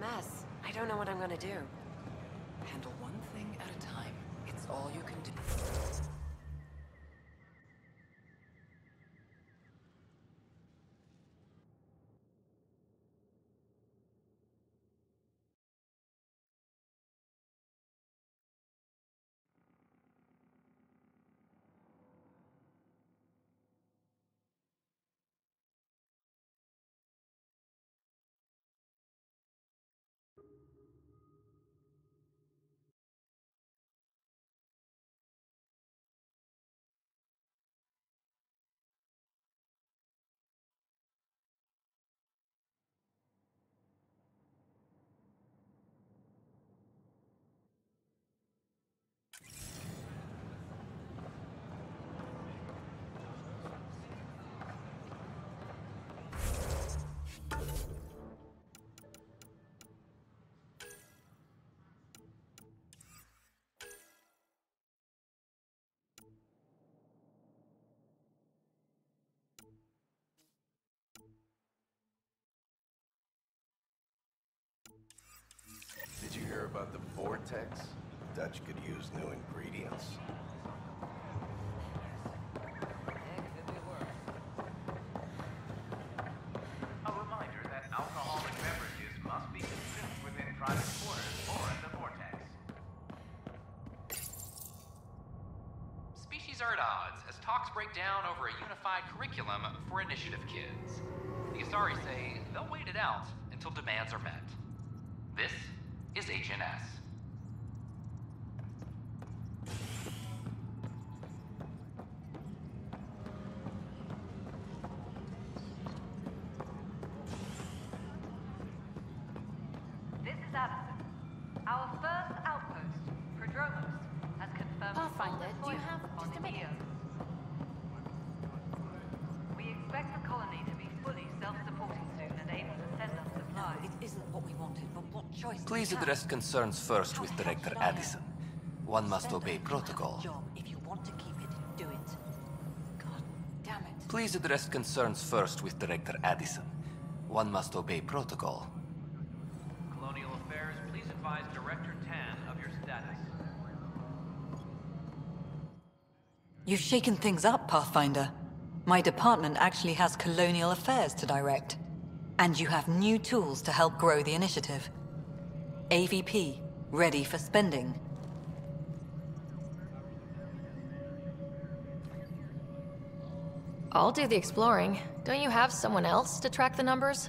mess. I don't know what I'm gonna do. Handle one thing at a time. It's all you can do. Did you hear about the vortex? The Dutch could use new ingredients. A reminder that alcoholic beverages must be consumed within private quarters or in the vortex. Species are at odds as talks break down over a unified curriculum for initiative kids. The Asari say they'll wait it out until demands are met. This is HNS. This is Addison. Our first outpost, Prodromos, has confirmed Pathfinder, full do you have deployment on just a minute? Io. We expect the colony to be fully self-supporting soon and able to send us supplies. It isn't what we wanted, but what choice do Please we have? address concerns first with Director Addison. One must obey protocol. Job. If you want to keep it, do it. God damn it. Please address concerns first with Director Addison. One must obey protocol. Colonial Affairs, please advise Director Tan of your status. You've shaken things up, Pathfinder. My department actually has colonial affairs to direct. And you have new tools to help grow the initiative. AVP, ready for spending. I'll do the exploring. Don't you have someone else to track the numbers?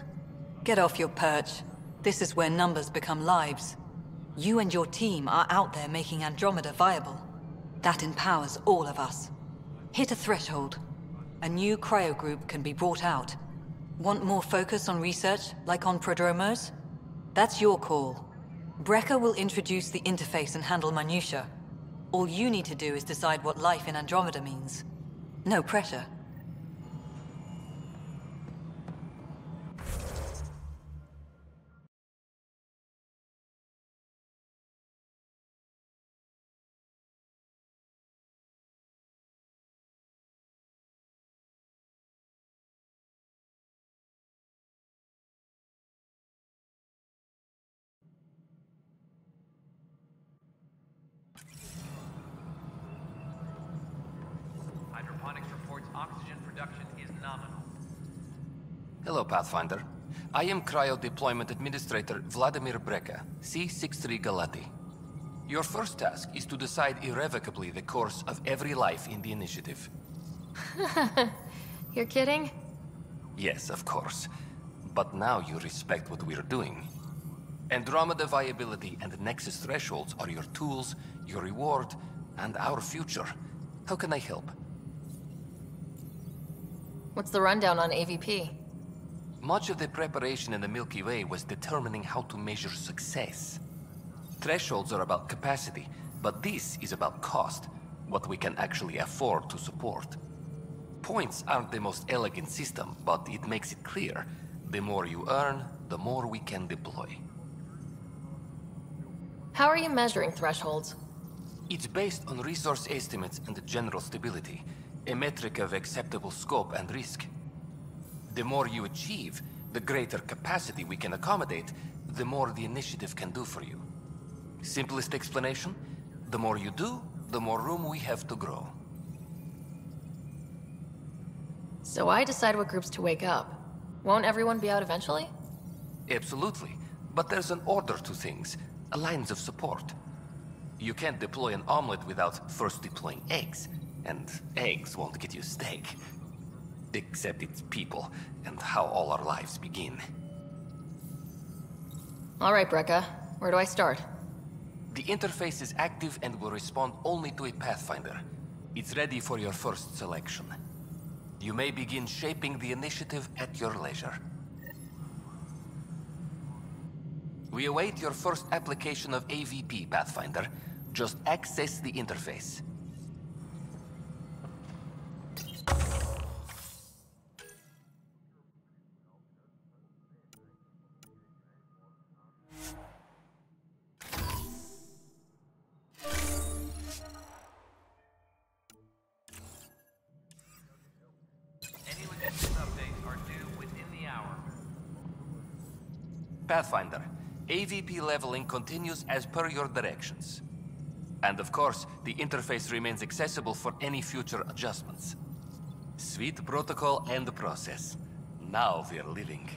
Get off your perch. This is where numbers become lives. You and your team are out there making Andromeda viable. That empowers all of us. Hit a threshold. A new cryo group can be brought out. Want more focus on research, like on Prodromos? That's your call. Brecker will introduce the interface and handle minutiae. All you need to do is decide what life in Andromeda means. No pressure. Hydroponics reports oxygen production is nominal. Hello, Pathfinder. I am Cryo Deployment Administrator Vladimir Brecker, C-63 Galati. Your first task is to decide irrevocably the course of every life in the initiative. You're kidding? Yes, of course. But now you respect what we're doing. Andromeda viability and Nexus thresholds are your tools, your reward, and our future. How can I help? What's the rundown on AVP? Much of the preparation in the Milky Way was determining how to measure success. Thresholds are about capacity, but this is about cost, what we can actually afford to support. Points aren't the most elegant system, but it makes it clear. The more you earn, the more we can deploy. How are you measuring thresholds? It's based on resource estimates and general stability, a metric of acceptable scope and risk. The more you achieve, the greater capacity we can accommodate, the more the initiative can do for you. Simplest explanation, the more you do, the more room we have to grow. So I decide what groups to wake up. Won't everyone be out eventually? Absolutely. But there's an order to things, a lines of support. You can't deploy an omelet without first deploying eggs, and eggs won't get you steak. Except it's people, and how all our lives begin. All right, Brekka. Where do I start? The interface is active and will respond only to a Pathfinder. It's ready for your first selection. You may begin shaping the initiative at your leisure. We await your first application of AVP, Pathfinder. Just access the interface. Any logistics updates are due within the hour. Pathfinder, AVP leveling continues as per your directions. And of course, the interface remains accessible for any future adjustments. Sweet protocol and process. Now we're living.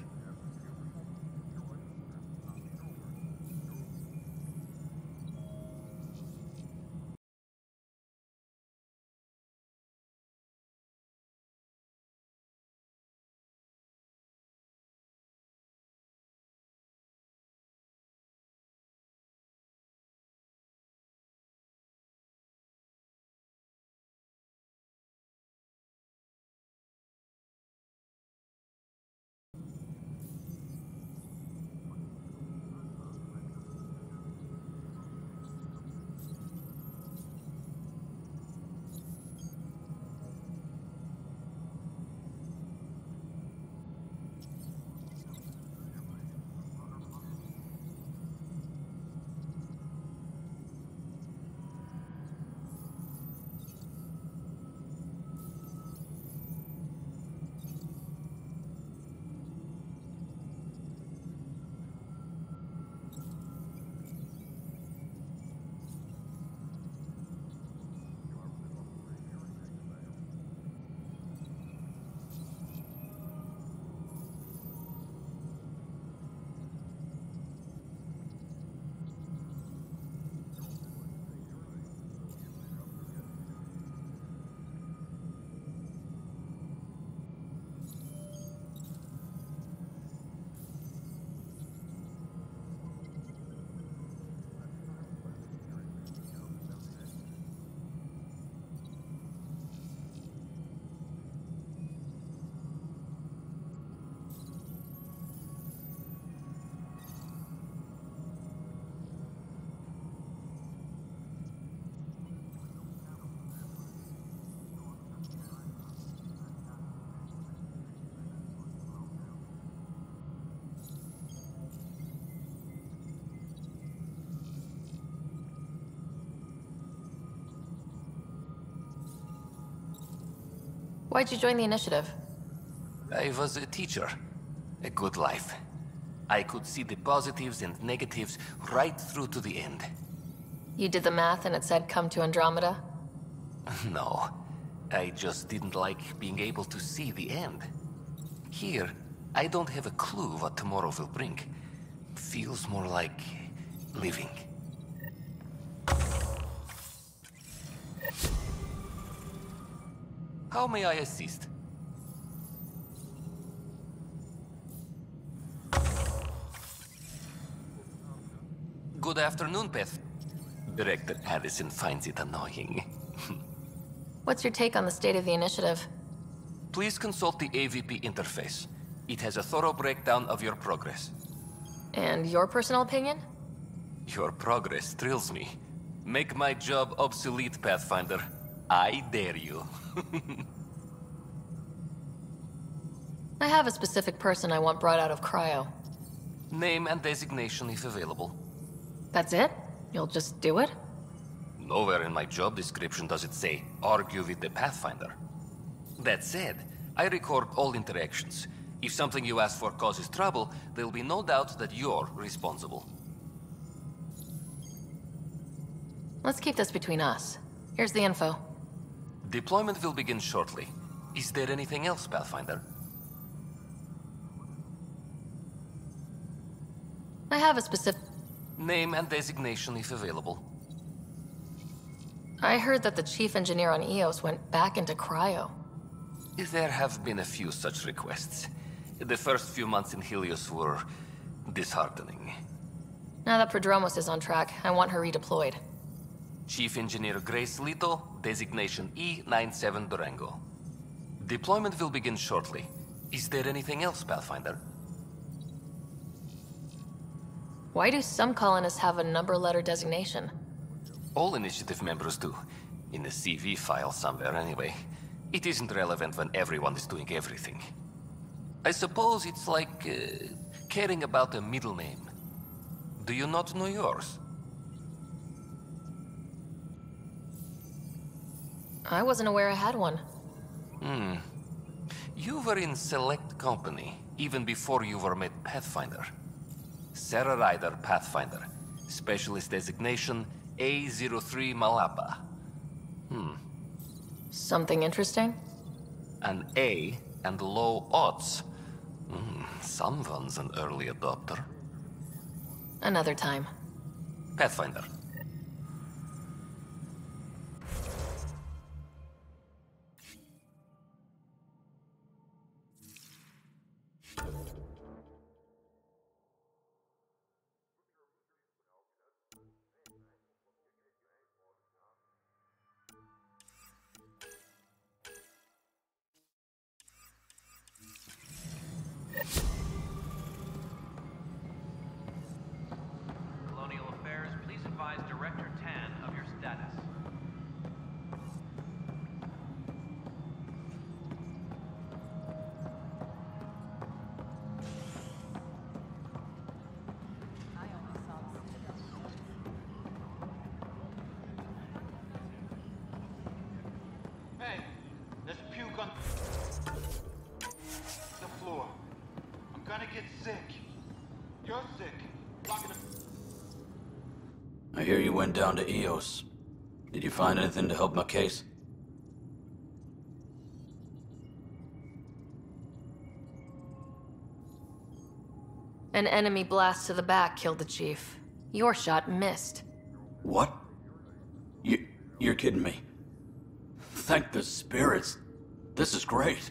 Why'd you join the initiative? I was a teacher. A good life. I could see the positives and negatives right through to the end. You did the math and it said come to Andromeda? No. I just didn't like being able to see the end. Here, I don't have a clue what tomorrow will bring. Feels more like living. How may I assist? Good afternoon, Beth. Director Addison finds it annoying. What's your take on the state of the initiative? Please consult the AVP interface. It has a thorough breakdown of your progress. And your personal opinion? Your progress thrills me. Make my job obsolete, Pathfinder. I dare you. I have a specific person I want brought out of cryo. Name and designation if available. That's it? You'll just do it? Nowhere in my job description does it say, argue with the Pathfinder. That said, I record all interactions. If something you ask for causes trouble, there'll be no doubt that you're responsible. Let's keep this between us. Here's the info. Deployment will begin shortly. Is there anything else, Pathfinder? I have a specific... Name and designation if available. I heard that the chief engineer on EOS went back into cryo. There have been a few such requests. The first few months in Helios were disheartening. Now that Prodromos is on track, I want her redeployed. Chief Engineer Grace Lito, designation E97 Durango. Deployment will begin shortly. Is there anything else, Pathfinder? Why do some colonists have a number letter designation? All initiative members do. In the CV file somewhere, anyway. It isn't relevant when everyone is doing everything. I suppose it's like caring about a middle name. Do you not know yours? I wasn't aware I had one. You were in select company, even before you were made Pathfinder. Sara Ryder, Pathfinder. Specialist designation A03 Malapa. Something interesting? An A and low odds. Someone's an early adopter. Another time. Pathfinder. Colonial Affairs, please advise Director Tan of your status. Hey, there's puke on the floor. I'm gonna get sick. You're sick. Talking to... I hear you went down to EOS. Did you find anything to help my case? An enemy blast to the back killed the chief. Your shot missed. What? You're kidding me. Thank the spirits. This is great.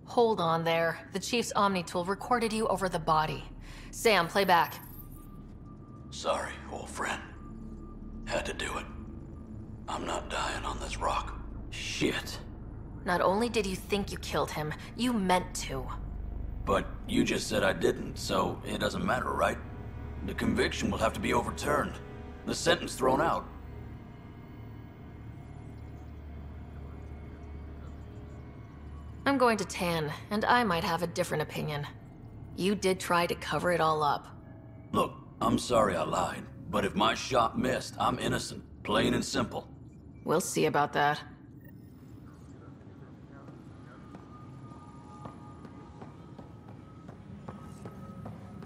Hold on there. The chief's Omni tool recorded you over the body. Sam, play back. Sorry, old friend. Had to do it. I'm not dying on this rock. Shit. Not only did you think you killed him, you meant to. But you just said I didn't, so it doesn't matter, right? The conviction will have to be overturned. The sentence thrown out. I'm going to Tan, and I might have a different opinion. You did try to cover it all up. Look, I'm sorry I lied, but if my shot missed, I'm innocent. Plain and simple. We'll see about that.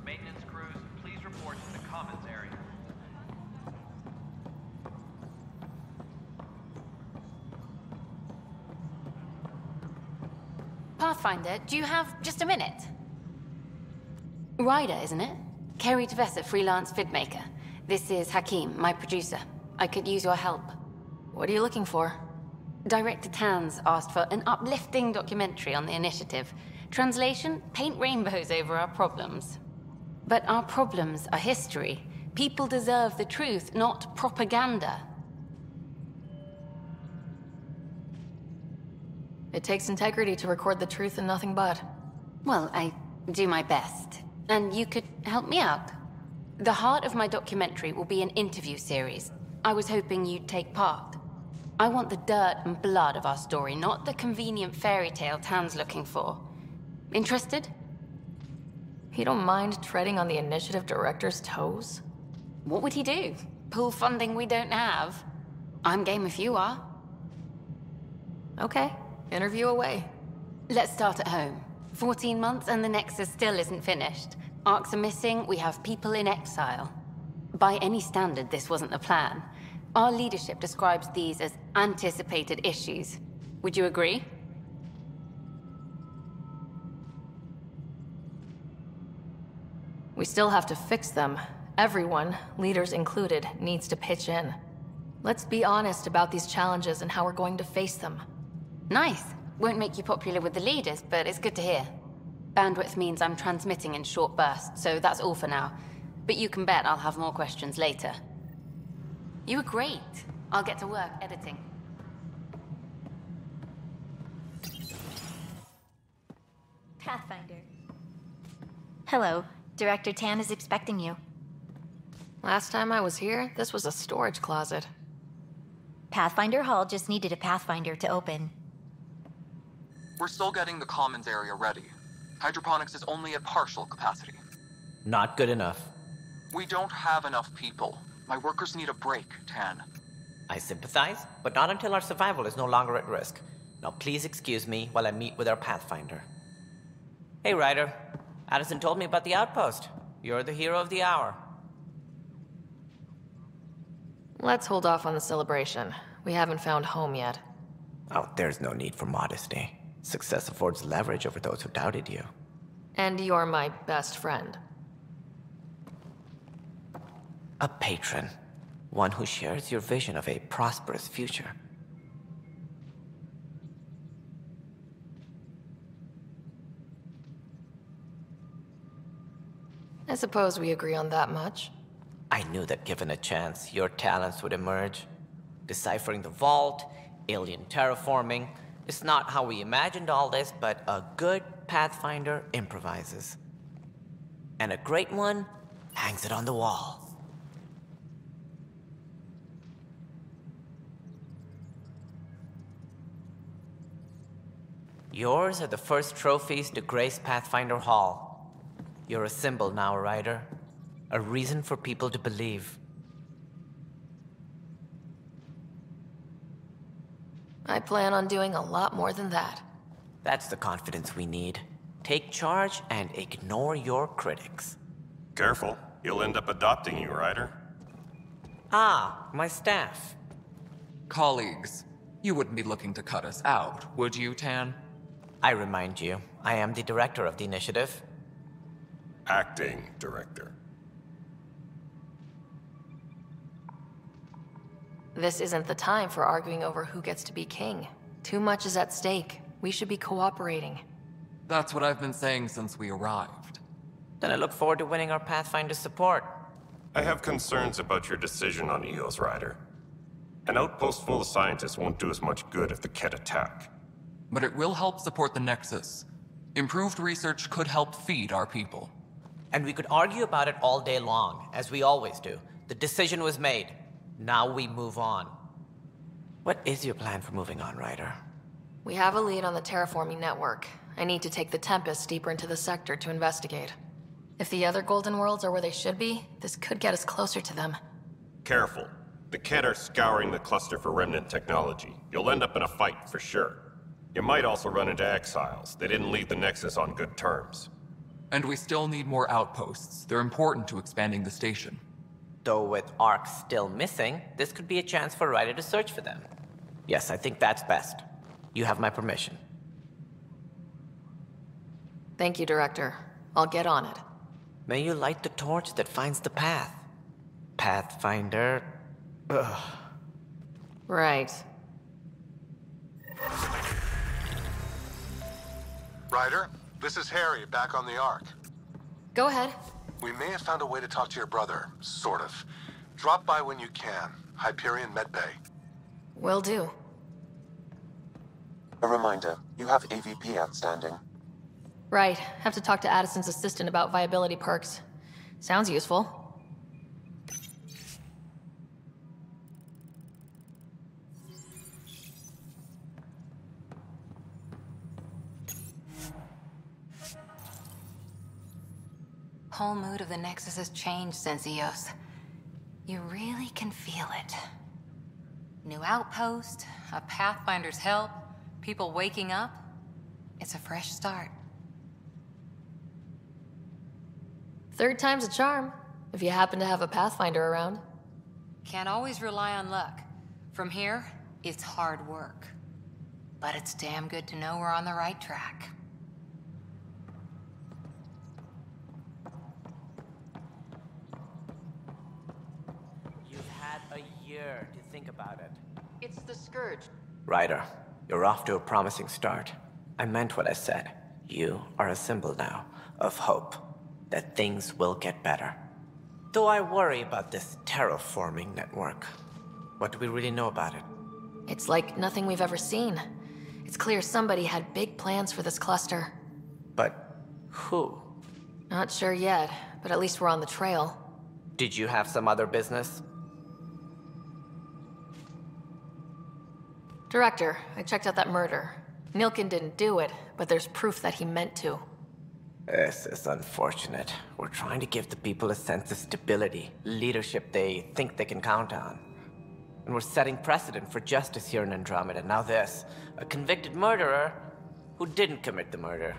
Maintenance crews, please report to the commons area. Pathfinder, do you have just a minute? Ryder, isn't it? Kerry Tevessa, freelance vidmaker. This is Hakim, my producer. I could use your help. What are you looking for? Director Tanz asked for an uplifting documentary on the initiative. Translation, paint rainbows over our problems. But our problems are history. People deserve the truth, not propaganda. It takes integrity to record the truth and nothing but. Well, I do my best. And you could help me out. The heart of my documentary will be an interview series. I was hoping you'd take part. I want the dirt and blood of our story, not the convenient fairy tale Tan's looking for. Interested? You don't mind treading on the initiative director's toes? What would he do? Pool funding we don't have? I'm game if you are. Okay, interview away. Let's start at home. 14 months and the Nexus still isn't finished. Arcs are missing, we have people in exile. By any standard, this wasn't the plan. Our leadership describes these as anticipated issues. Would you agree? We still have to fix them. Everyone, leaders included, needs to pitch in. Let's be honest about these challenges and how we're going to face them. Nice. Won't make you popular with the leaders, but it's good to hear. Bandwidth means I'm transmitting in short bursts, so that's all for now. But you can bet I'll have more questions later. You were great. I'll get to work editing. Pathfinder. Hello. Director Tan is expecting you. Last time I was here, this was a storage closet. Pathfinder Hall just needed a Pathfinder to open. We're still getting the commons area ready. Hydroponics is only at partial capacity. Not good enough. We don't have enough people. My workers need a break, Tan. I sympathize, but not until our survival is no longer at risk. Now please excuse me while I meet with our Pathfinder. Hey, Ryder. Addison told me about the outpost. You're the hero of the hour. Let's hold off on the celebration. We haven't found home yet. Oh, there's no need for modesty. Success affords leverage over those who doubted you. And you're my best friend. A patron. One who shares your vision of a prosperous future. I suppose we agree on that much. I knew that given a chance, your talents would emerge. Deciphering the vault, alien terraforming. It's not how we imagined all this, but a good Pathfinder improvises. And a great one hangs it on the wall. Yours are the first trophies to grace Pathfinder Hall. You're a symbol now, Ryder. A reason for people to believe. I plan on doing a lot more than that. That's the confidence we need. Take charge and ignore your critics. Careful. He'll end up adopting you, Ryder. Ah, my staff. Colleagues, you wouldn't be looking to cut us out, would you, Tan? I remind you, I am the director of the initiative. Acting director. This isn't the time for arguing over who gets to be king. Too much is at stake. We should be cooperating. That's what I've been saying since we arrived. Then I look forward to winning our Pathfinder's support. I have concerns about your decision on EOS, Ryder. An outpost full of scientists won't do as much good if the Kett attack. But it will help support the Nexus. Improved research could help feed our people. And we could argue about it all day long, as we always do. The decision was made. Now we move on. What is your plan for moving on, Ryder? We have a lead on the terraforming network. I need to take the Tempest deeper into the sector to investigate. If the other Golden Worlds are where they should be, this could get us closer to them. Careful. The Kett are scouring the cluster for remnant technology. You'll end up in a fight for sure. You might also run into exiles. They didn't leave the Nexus on good terms. And we still need more outposts. They're important to expanding the station. Though with arcs still missing, this could be a chance for Ryder to search for them. Yes, I think that's best. You have my permission. Thank you, Director. I'll get on it. May you light the torch that finds the path. Pathfinder... Ugh. Right. Ryder, this is Harry, back on the Ark. Go ahead. We may have found a way to talk to your brother, sort of. Drop by when you can. Hyperion Medbay. Will do. A reminder, you have AVP outstanding. Right. Have to talk to Addison's assistant about viability perks. Sounds useful. Whole mood of the Nexus has changed since EOS. You really can feel it. New outpost, a Pathfinder's help, people waking up. It's a fresh start. Third time's a charm, if you happen to have a Pathfinder around. Can't always rely on luck. From here, it's hard work. But it's damn good to know we're on the right track. You've had a year to think about it. It's the Scourge. Ryder, you're off to a promising start. I meant what I said. You are a symbol now of hope that things will get better. Though I worry about this terraforming network. What do we really know about it? It's like nothing we've ever seen. It's clear somebody had big plans for this cluster. But who? Not sure yet, but at least we're on the trail. Did you have some other business? Director, I checked out that murder. Nilkin didn't do it, but there's proof that he meant to. This is unfortunate. We're trying to give the people a sense of stability, leadership they think they can count on. And we're setting precedent for justice here in Andromeda. Now this, a convicted murderer who didn't commit the murder.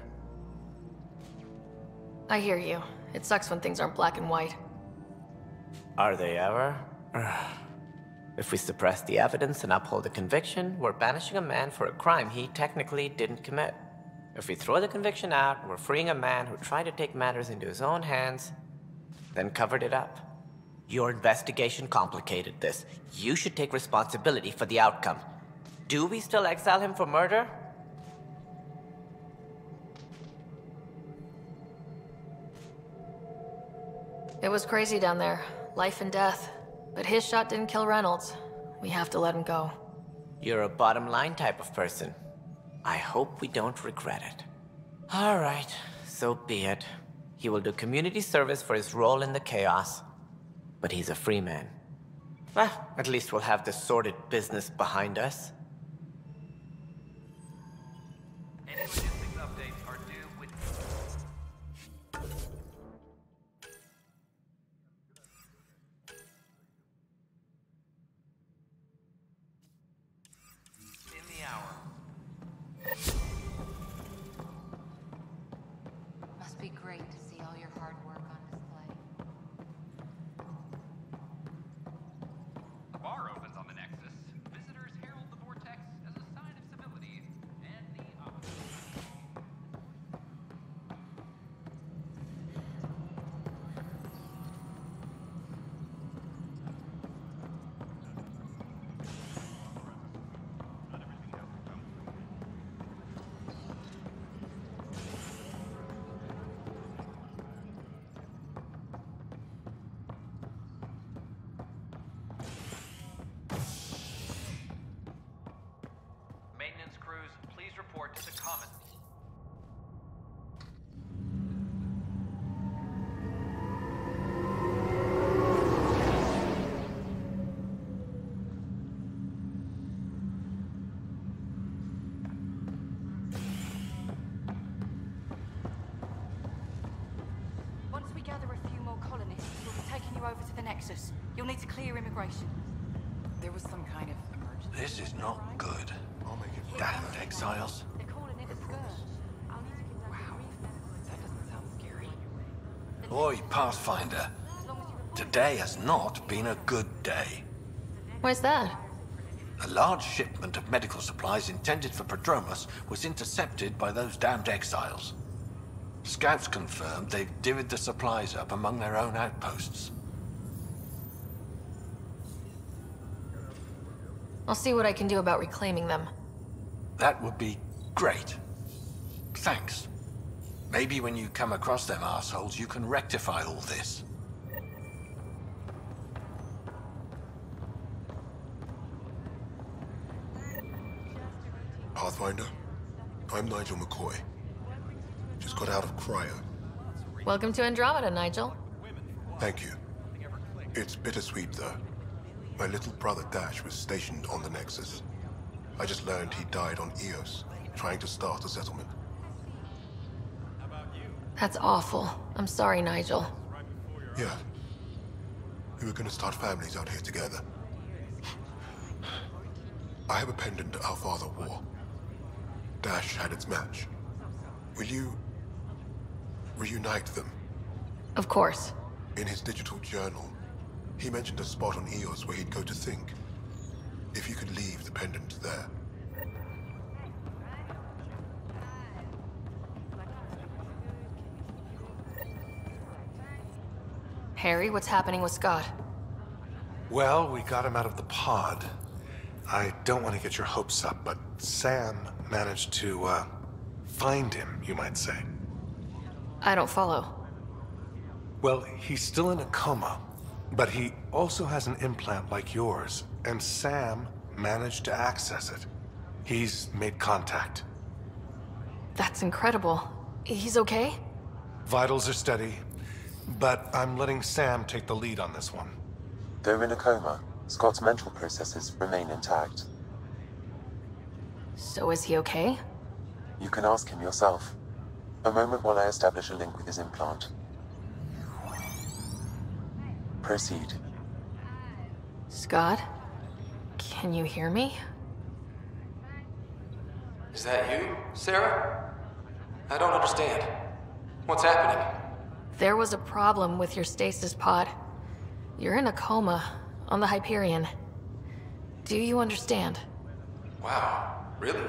I hear you. It sucks when things aren't black and white. Are they ever? If we suppress the evidence and uphold the conviction, we're banishing a man for a crime he technically didn't commit. If we throw the conviction out, we're freeing a man who tried to take matters into his own hands, then covered it up. Your investigation complicated this. You should take responsibility for the outcome. Do we still exile him for murder? It was crazy down there. Life and death. But his shot didn't kill Reynolds. We have to let him go. You're a bottom line type of person. I hope we don't regret it. All right, so be it. He will do community service for his role in the chaos. But he's a free man. Well, at least we'll have the sordid business behind us. Any logistics updates are due with... in the hour. Must be great to see all your hard work on display. The bar opens on the Nexus. Visitors herald the vortex as a sign of civility and the opposite. Maintenance crews, please report to the common. Once we gather a few more colonists, we'll be taking you over to the Nexus. You'll need to clear immigration. There was some kind of emergency. This is not good. Damned exiles. They're calling it a Scourge. I'll need to conduct Wow, that doesn't sound scary. Boy, Pathfinder. Today has not been a good day. Why's that? A large shipment of medical supplies intended for Prodromus was intercepted by those damned exiles. Scouts confirmed they've divvied the supplies up among their own outposts. I'll see what I can do about reclaiming them. That would be great. Thanks. Maybe when you come across them assholes, you can rectify all this. Pathfinder, I'm Nigel McCoy. Just got out of cryo. Welcome to Andromeda, Nigel. Thank you. It's bittersweet, though. My little brother Dash was stationed on the Nexus. I just learned he died on Eos, trying to start a settlement. That's awful. I'm sorry, Nigel. Yeah. We were gonna start families out here together. I have a pendant our father wore. Dash had its match. Will you reunite them? Of course. In his digital journal, he mentioned a spot on Eos where he'd go to think. If you could leave the pendant there. Harry, what's happening with Scott? Well, we got him out of the pod. I don't want to get your hopes up, but Sam managed to, find him, you might say. I don't follow. Well, he's still in a coma, but he also has an implant like yours, and Sam managed to access it. He's made contact. That's incredible. He's okay? Vitals are steady, but I'm letting Sam take the lead on this one. Though in a coma, Scott's mental processes remain intact. So is he okay? You can ask him yourself. A moment while I establish a link with his implant. Proceed. Scott? Can you hear me? Is that you, Sarah? I don't understand. What's happening? There was a problem with your stasis pod. You're in a coma on the Hyperion. Do you understand? Wow, really?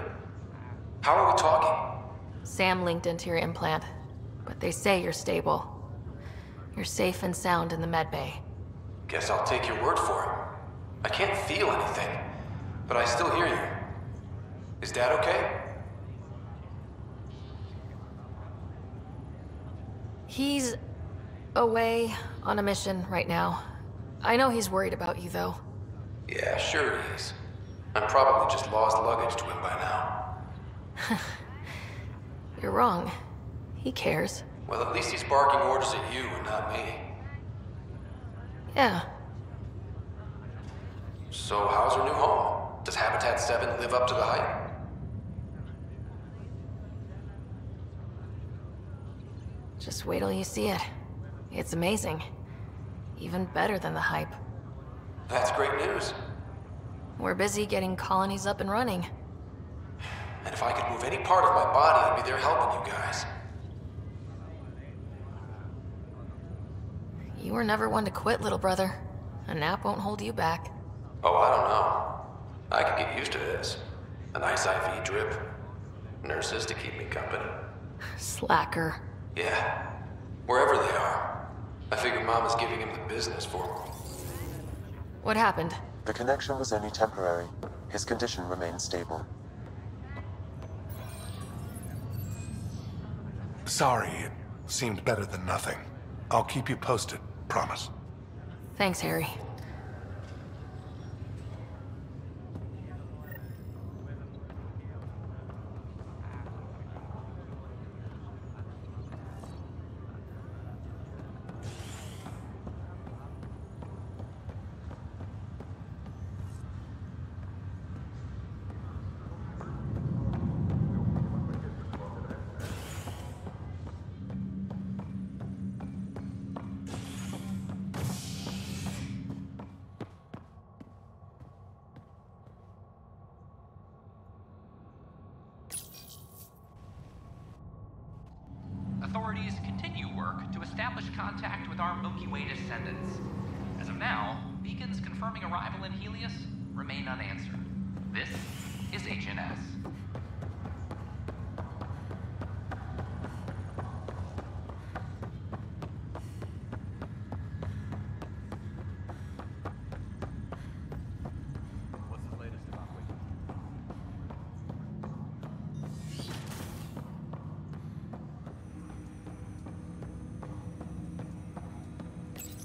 How are we talking? Sam linked into your implant, but they say you're stable. You're safe and sound in the medbay. Guess I'll take your word for it. I can't feel anything, but I still hear you. Is Dad okay? He's away on a mission right now. I know he's worried about you, though. Yeah, sure he is. I'm probably just lost luggage to him by now. You're wrong. He cares. Well, at least he's barking orders at you and not me. Yeah. So how's her new home? Does Habitat 7 live up to the hype? Just wait till you see it. It's amazing. Even better than the hype. That's great news. We're busy getting colonies up and running. And if I could move any part of my body, I'd be there helping you guys. You were never one to quit, little brother. A nap won't hold you back. Oh, I don't know. I could get used to this. A nice IV drip. Nurses to keep me company. Slacker. Yeah. Wherever they are. I figure Mama's giving him the business for me. What happened? The connection was only temporary. His condition remains stable. Sorry, it seemed better than nothing. I'll keep you posted, promise. Thanks, Harry. Authorities continue work to establish contact with our Milky Way descendants. As of now, beacons confirming arrival in Helios remain unanswered. This is HNS.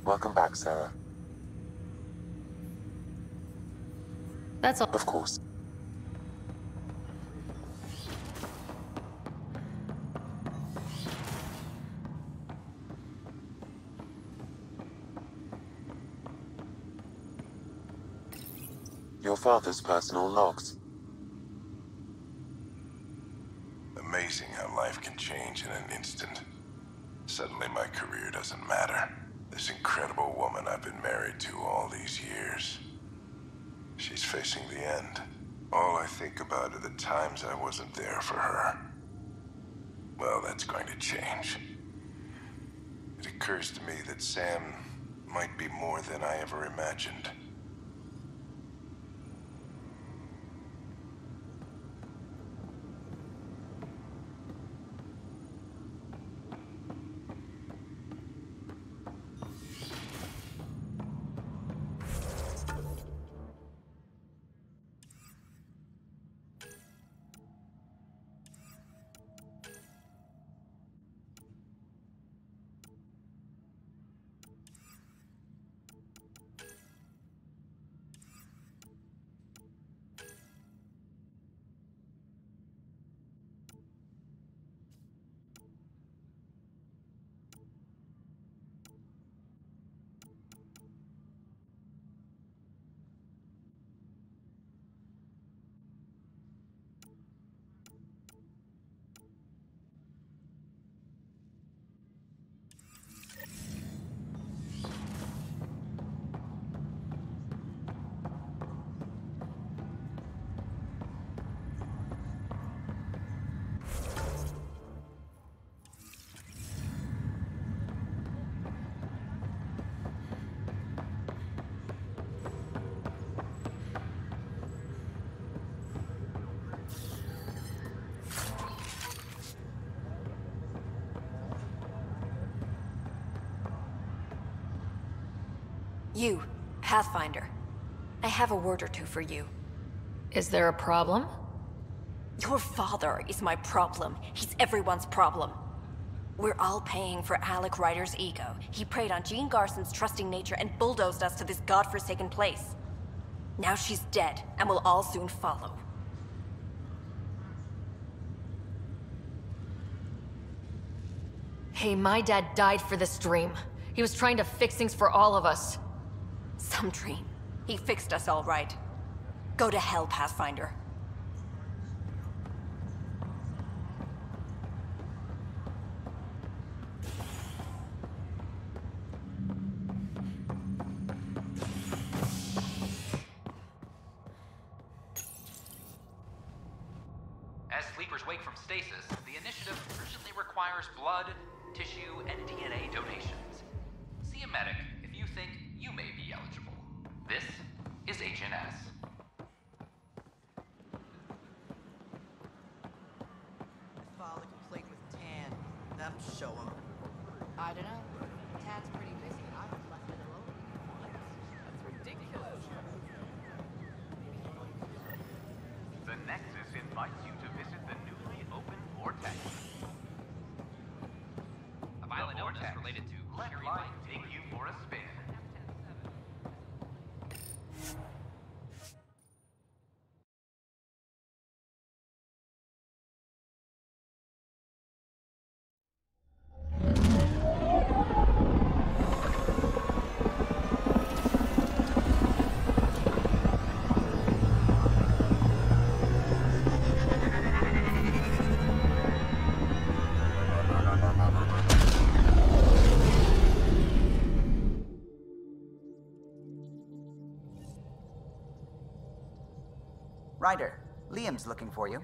Welcome back, Sarah. That's all. Of course. Your father's personal logs. Amazing how life can change in an instant. Suddenly my career doesn't matter. This incredible woman I've been married to all these years. She's facing the end. All I think about are the times I wasn't there for her. Well, that's going to change. It occurs to me that Sam might be more than I ever imagined. You, Pathfinder. I have a word or two for you. Is there a problem? Your father is my problem. He's everyone's problem. We're all paying for Alec Ryder's ego. He preyed on Jean Garson's trusting nature and bulldozed us to this godforsaken place. Now she's dead, and we'll all soon follow. Hey, my dad died for this dream. He was trying to fix things for all of us. Some dream. He fixed us all right. Go to hell, Pathfinder. As sleepers wake from stasis, the initiative urgently requires blood, tissue, and DNA donations. See a medic if you think you may be eligible. This is Agent S. Father complete with Tan. That'll show him. I don't know. Tad's pretty busy. I've left it alone. What? That's ridiculous. The Nexus invites you to visit the newly opened Vortex. A violent illness related to Let life take you for a spin. Ryder, Liam's looking for you.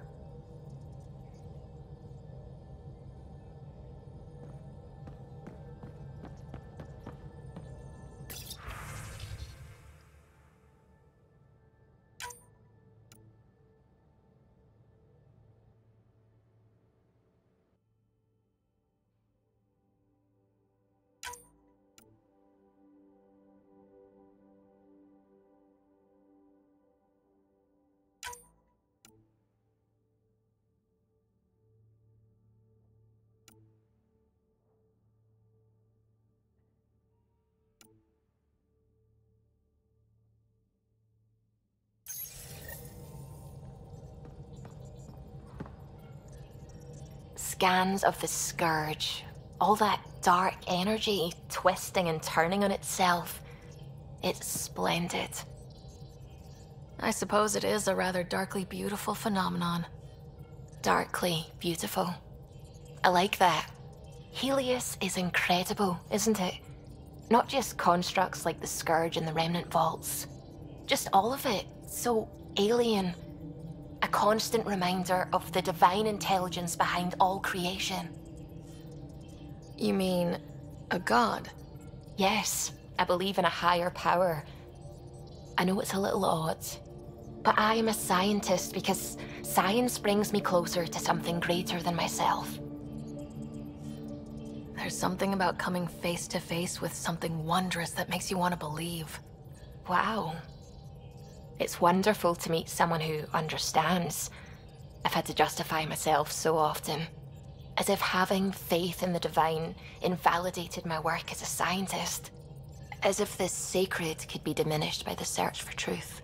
Scans of the Scourge. All that dark energy twisting and turning on itself. It's splendid. I suppose it is a rather darkly beautiful phenomenon. Darkly beautiful. I like that. Helios is incredible, isn't it? Not just constructs like the Scourge and the Remnant Vaults. Just all of it. So alien. A constant reminder of the divine intelligence behind all creation. You mean A god? Yes, I believe in a higher power. I know it's a little odd, but I am a scientist because science brings me closer to something greater than myself. There's something about coming face to face with something wondrous that makes you want to believe. Wow. It's wonderful to meet someone who understands. I've had to justify myself so often, as if having faith in the divine invalidated my work as a scientist. As if the sacred could be diminished by the search for truth.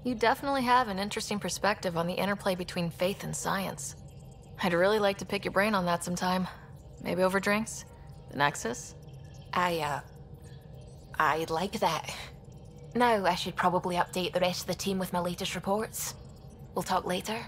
You definitely have an interesting perspective on the interplay between faith and science. I'd really like to pick your brain on that sometime. Maybe over drinks? The Nexus? I'd like that. Now I should probably update the rest of the team with my latest reports. We'll talk later.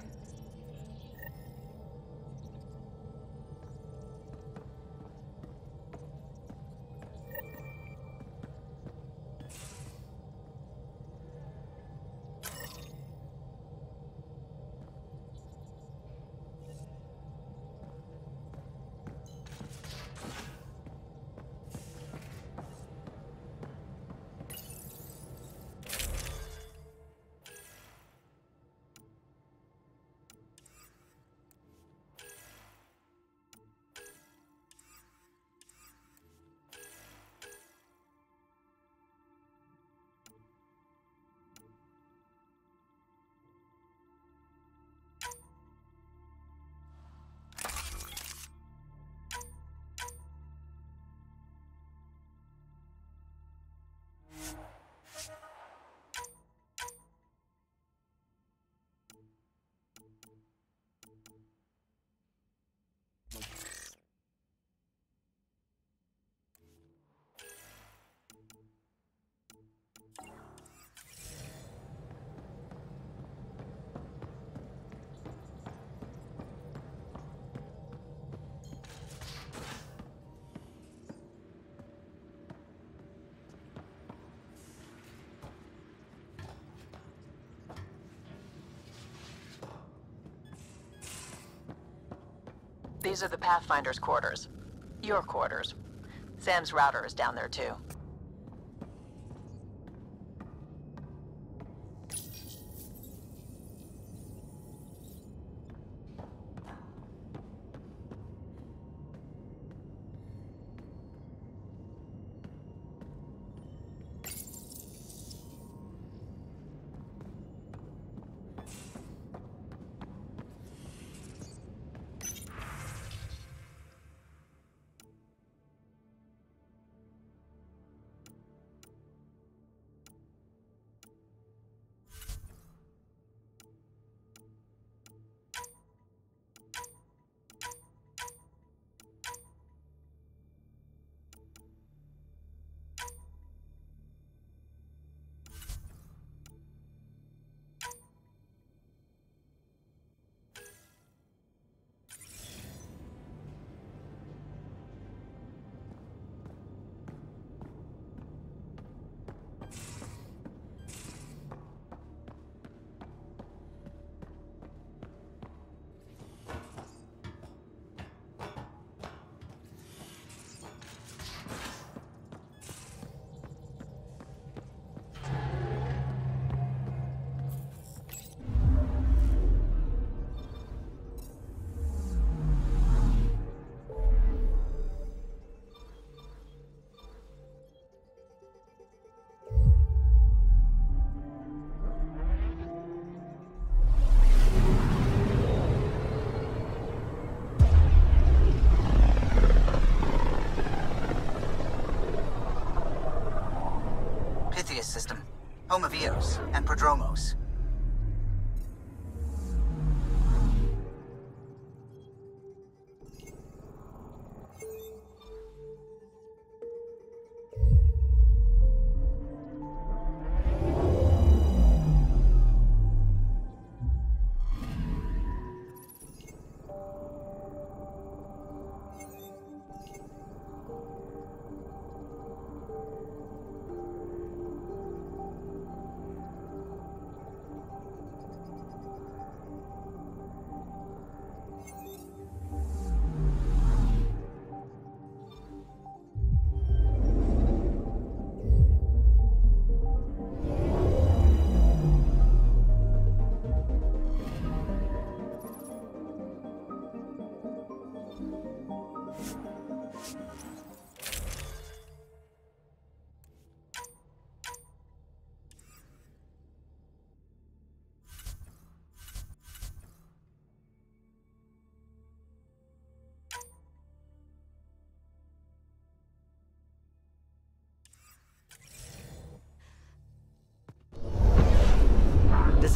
These are the Pathfinder's quarters. Your quarters. Sam's router is down there too. System, home of Eos and Prodromos.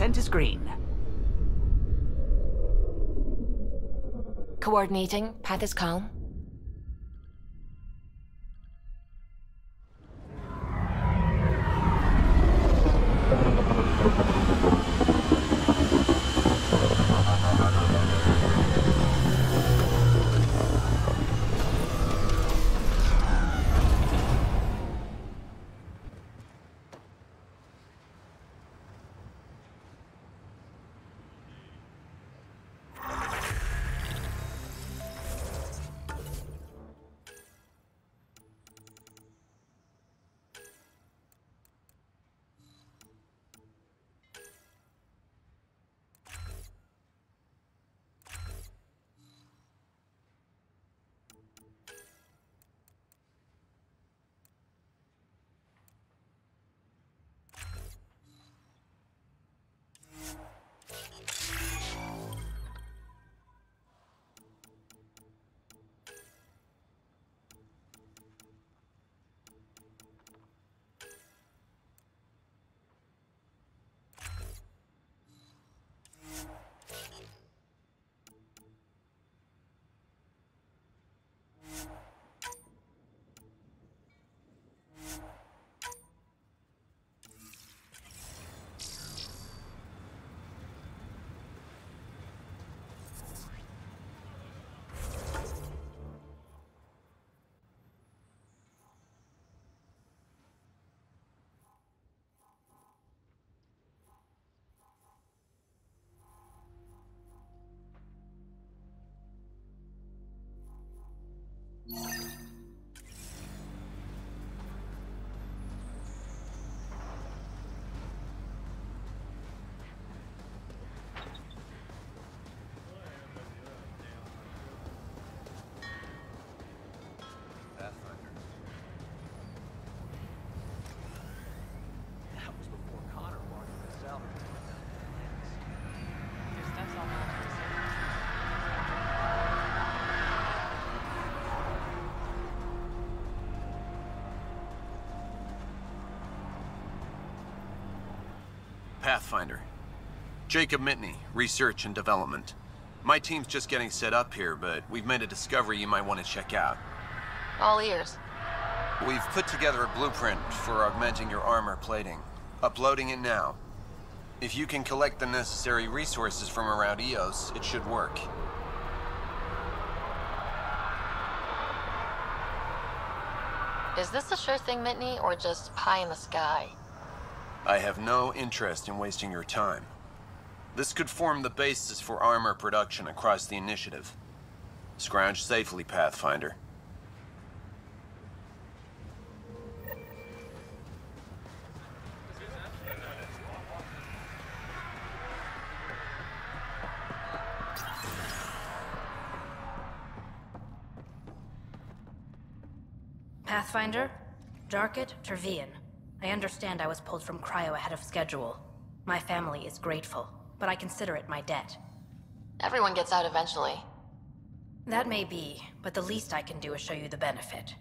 Scent is green. Coordinating. Path is calm. Pathfinder. Jacob Mitney, Research and Development. My team's just getting set up here, but we've made a discovery you might want to check out. All ears. We've put together a blueprint for augmenting your armor plating. Uploading it now. If you can collect the necessary resources from around EOS, it should work. Is this a sure thing, Mitney, or just pie in the sky? I have no interest in wasting your time. This could form the basis for armor production across the initiative. Scrounge safely, Pathfinder. Pathfinder? Jarkett, Tervian. I understand I was pulled from cryo ahead of schedule. My family is grateful, but I consider it my debt. Everyone gets out eventually. That may be, but the least I can do is show you the benefit.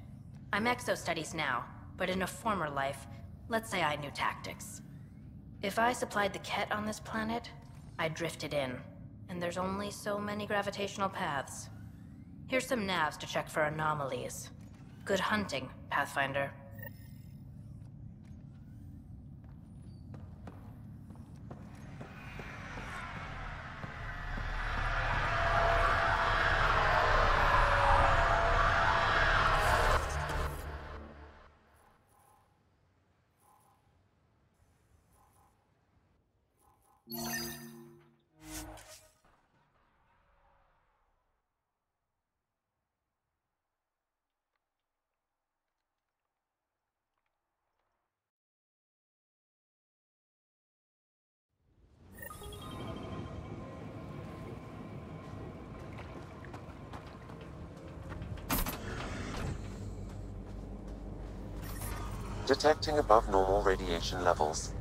I'm exo-studies now, but in a former life, let's say I knew tactics. If I supplied the Ket on this planet, I drifted in, and there's only so many gravitational paths. Here's some navs to check for anomalies. Good hunting, Pathfinder. Detecting above normal radiation levels.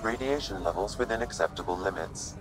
Radiation levels within acceptable limits.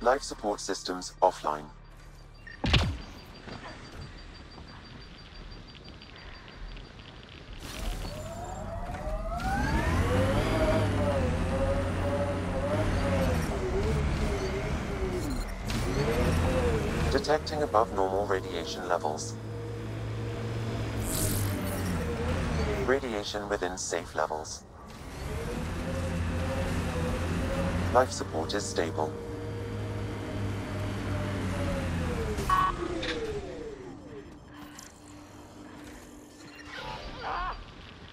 Life support systems offline. Detecting above normal radiation levels. Radiation within safe levels. Life support is stable.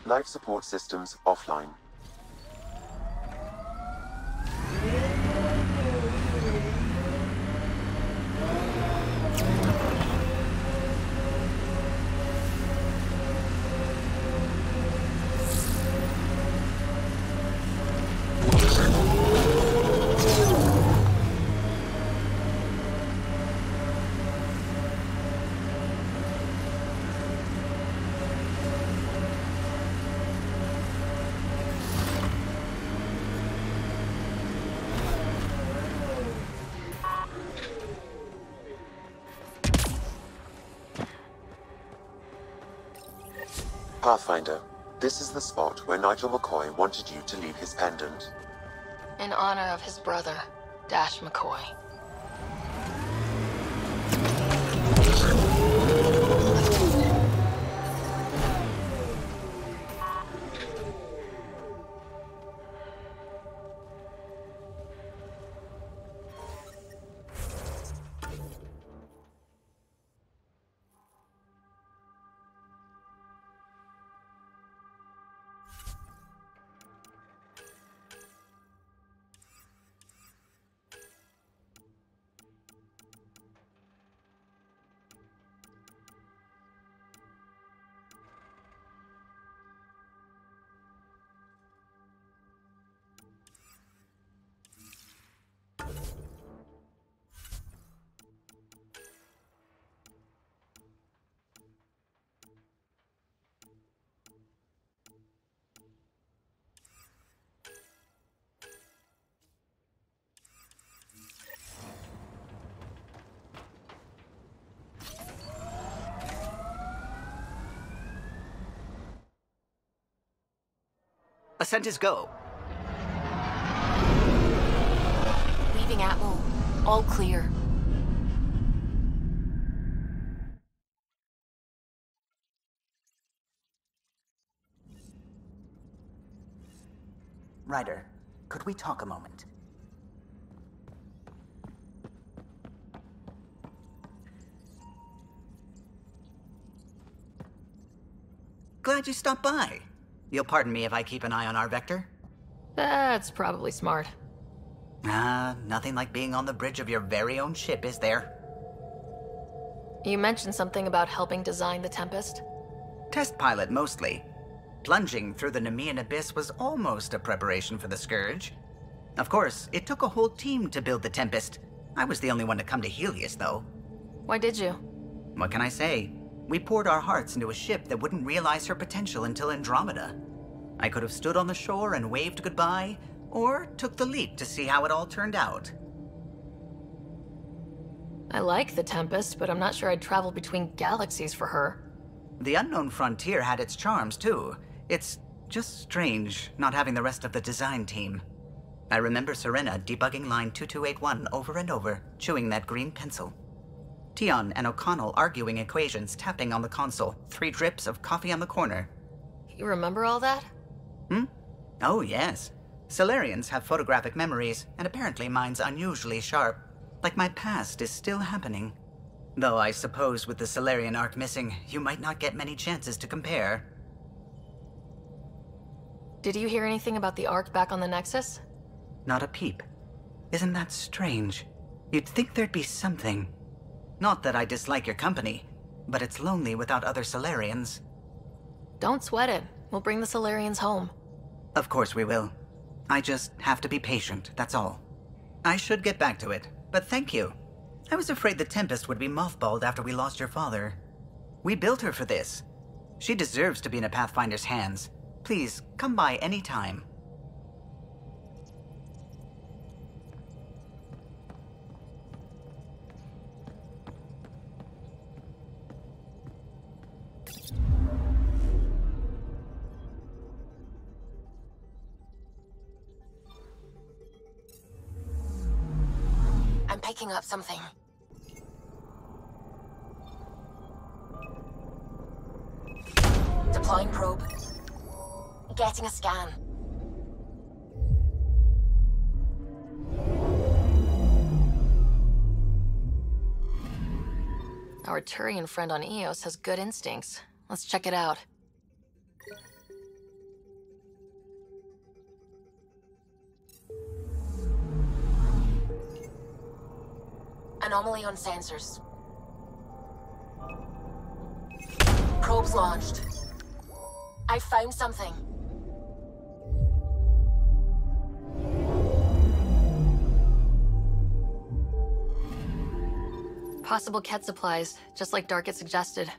Life support systems offline. Pathfinder, this is the spot where Nigel McCoy wanted you to leave his pendant. In honor of his brother, Dash McCoy. Ascent is go. Leaving Atmo. All clear. Ryder, could we talk a moment? Glad you stopped by. You'll pardon me if I keep an eye on our vector? That's probably smart. Nothing like being on the bridge of your very own ship, is there? You mentioned something about helping design the Tempest? Test pilot, mostly. Plunging through the Nemean abyss was almost a preparation for the Scourge. Of course, it took a whole team to build the Tempest. I was the only one to come to Helios, though. Why did you? What can I say? We poured our hearts into a ship that wouldn't realize her potential until Andromeda. I could have stood on the shore and waved goodbye, or took the leap to see how it all turned out. I like the Tempest, but I'm not sure I'd travel between galaxies for her. The unknown frontier had its charms, too. It's just strange not having the rest of the design team. I remember Serena debugging line 2281 over and over, chewing that green pencil. Tion and O'Connell arguing equations, tapping on the console, 3 drips of coffee on the corner. You remember all that? Oh, yes. Solarians have photographic memories, and apparently mine's unusually sharp. Like my past is still happening. Though I suppose with the Solarian arc missing, you might not get many chances to compare. Did you hear anything about the arc back on the Nexus? Not a peep. Isn't that strange? You'd think there'd be something. Not that I dislike your company, but it's lonely without other Solarians. Don't sweat it. We'll bring the Solarians home. Of course we will. I just have to be patient, that's all. I should get back to it, but thank you. I was afraid the Tempest would be mothballed after we lost your father. We built her for this. She deserves to be in a Pathfinder's hands. Please, come by any time. I'm picking up something. Deploying probe. Getting a scan. Our Turian friend on Eos has good instincts. Let's check it out. Anomaly on sensors. Probes launched. I found something. Possible Ket supplies, just like Dark had suggested.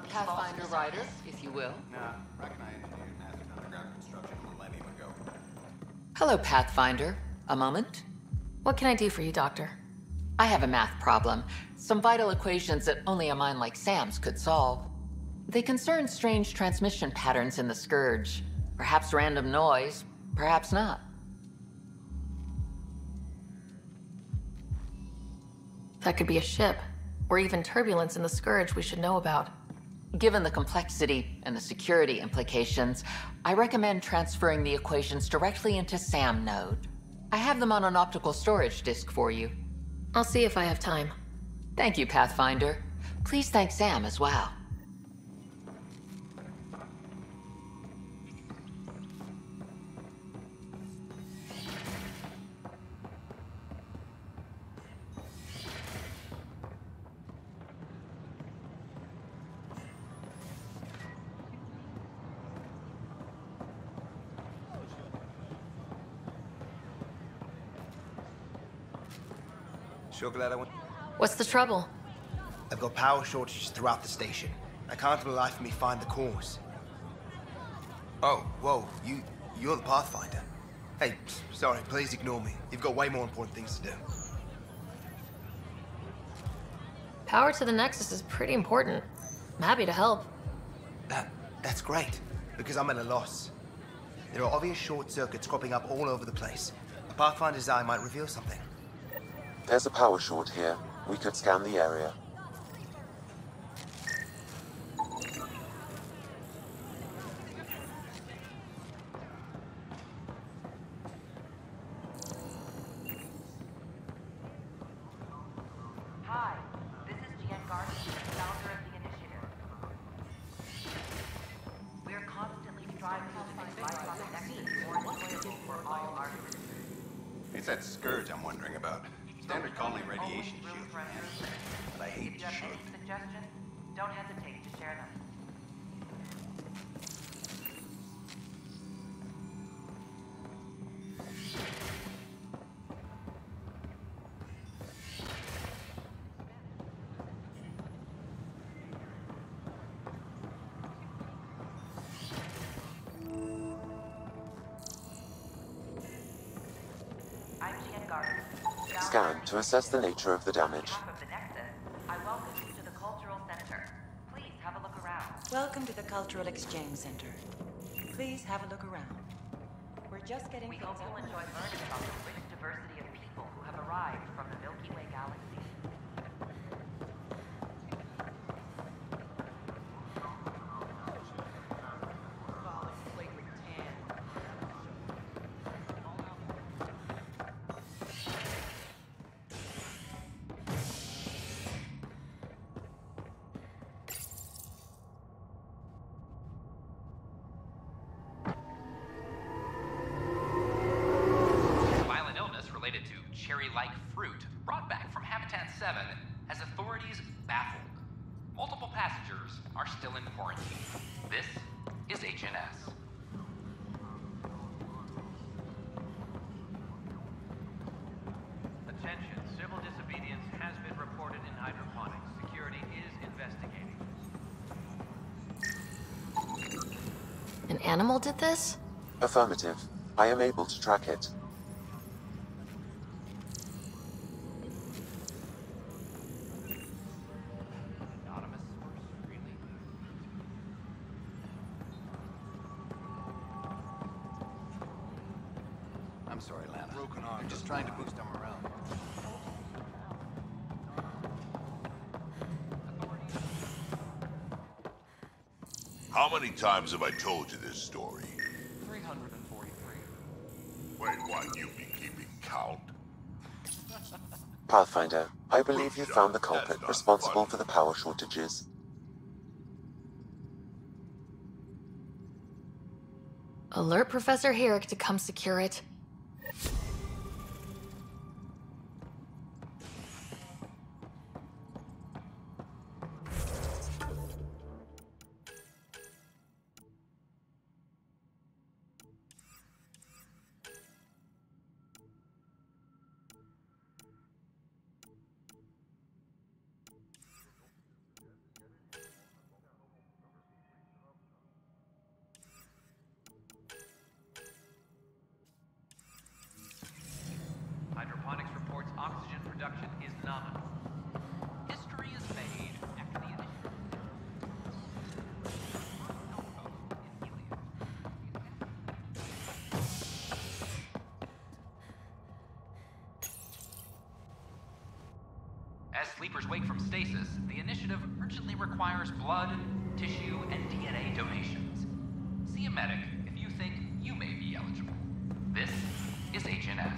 Pathfinder Ryder, if you will. Hello, Pathfinder. A moment? What can I do for you, Doctor? I have a math problem. Some vital equations that only a mind like Sam's could solve. They concern strange transmission patterns in the Scourge. Perhaps random noise, perhaps not. That could be a ship, or even turbulence in the Scourge we should know about. Given the complexity and the security implications, I recommend transferring the equations directly into SAM node. I have them on an optical storage disk for you. I'll see if I have time. Thank you, Pathfinder. Please thank Sam as well. Sure glad I went. What's the trouble? I've got power shortages throughout the station. I can't for the life of me find the cause. Oh, whoa, you're the Pathfinder. Hey, sorry, please ignore me. You've got way more important things to do. Power to the Nexus is pretty important. I'm happy to help. That's great, because I'm at a loss. There are obvious short circuits cropping up all over the place. A Pathfinder's eye might reveal something. There's a power short here. We could scan the area. Hi, this is Gigabyte, founder of the initiative. We are constantly striving to find life on the Nexus more enjoyable for all our citizens. It's that scourge I'm wondering about. Standard colony radiation shield. But I hate If you have shield. any suggestions, don't hesitate to share them. I'm Gigabyte. Scan to assess the nature of the damage. Of the Nexus, I welcome you to the Cultural Center. Please have a look around. Welcome to the Cultural Exchange Center. Please have a look around. We're just getting We hope you'll enjoy learning about the rich diversity of people who have arrived from the Milky Way galaxy. Violent illness related to cherry-like fruit brought back from Habitat 7 has authorities baffled. Multiple passengers are still in quarantine. This is HNS. Attention, civil disobedience has been reported in hydroponics. Security is investigating. An animal did this? Affirmative. I am able to track it. Anonymous source, really? I'm sorry, Lana. Broken arm. I'm just trying to boost them around. How many times have I told you this story? 343. Wait, what? You be keeping count? Pathfinder, I believe you found the culprit responsible for the power shortages. Alert Professor Herrick to come secure it. Hydroponics reports oxygen production is nominal. History is made after the initiative. As sleepers wake from stasis, the initiative urgently requires blood, tissue, and DNA donations. See a medic if you think you may be eligible. This is HNS.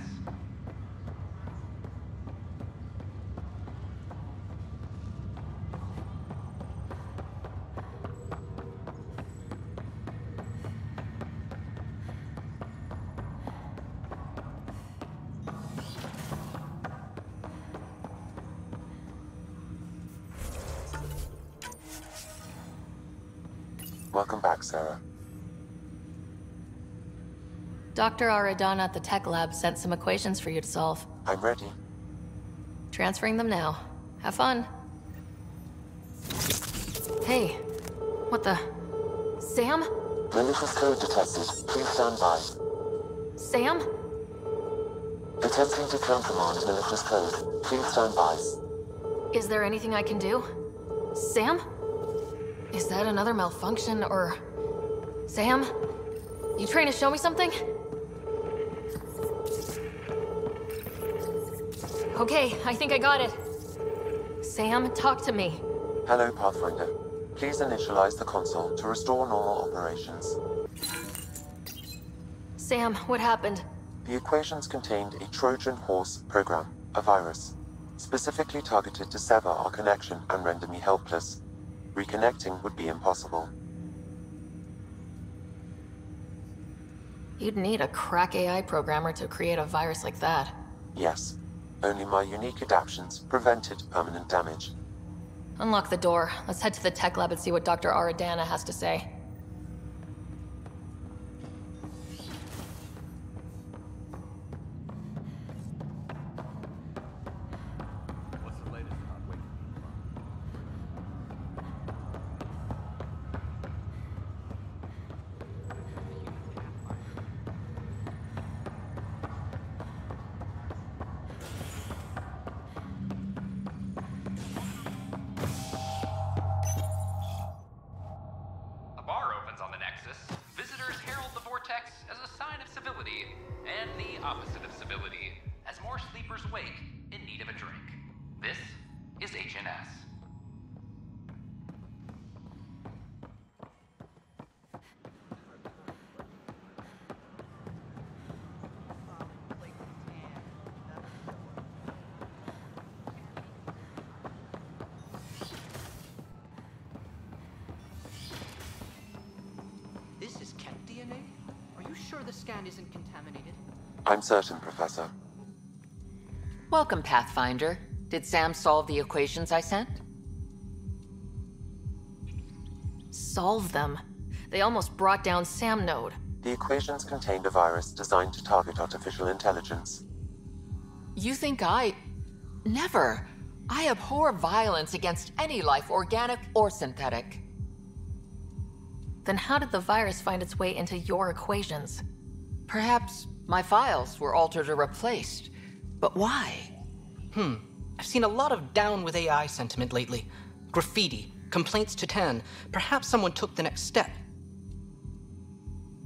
Welcome back, Sara. Dr. Aradana at the tech lab sent some equations for you to solve. I'm ready. Transferring them now. Have fun. Hey, what the... Sam? Malicious code detected. Please stand by. Sam? Attempting to countermand malicious code. Please stand by. Is there anything I can do? Sam? Is that another malfunction, or... Sam? You trying to show me something? Okay, I think I got it. Sam, talk to me. Hello, Pathfinder. Please initialize the console to restore normal operations. Sam, what happened? The equations contained a Trojan horse program, a virus, specifically targeted to sever our connection and render me helpless. Reconnecting would be impossible. You'd need a crack AI programmer to create a virus like that. Yes. Only my unique adaptions prevented permanent damage. Unlock the door. Let's head to the tech lab and see what Dr. Aradana has to say. opposite of civility, as more sleepers wake in need of a drink. This is HNS. This is cat DNA? Are you sure the scan isn't contaminated? I'm certain, Professor. Welcome, Pathfinder. Did Sam solve the equations I sent? Solve them? They almost brought down Sam Node. The equations contained a virus designed to target artificial intelligence. You think I... Never. I abhor violence against any life, organic or synthetic. Then how did the virus find its way into your equations? Perhaps my files were altered or replaced. But why? I've seen a lot of down with AI sentiment lately. Graffiti, complaints to 10. Perhaps someone took the next step.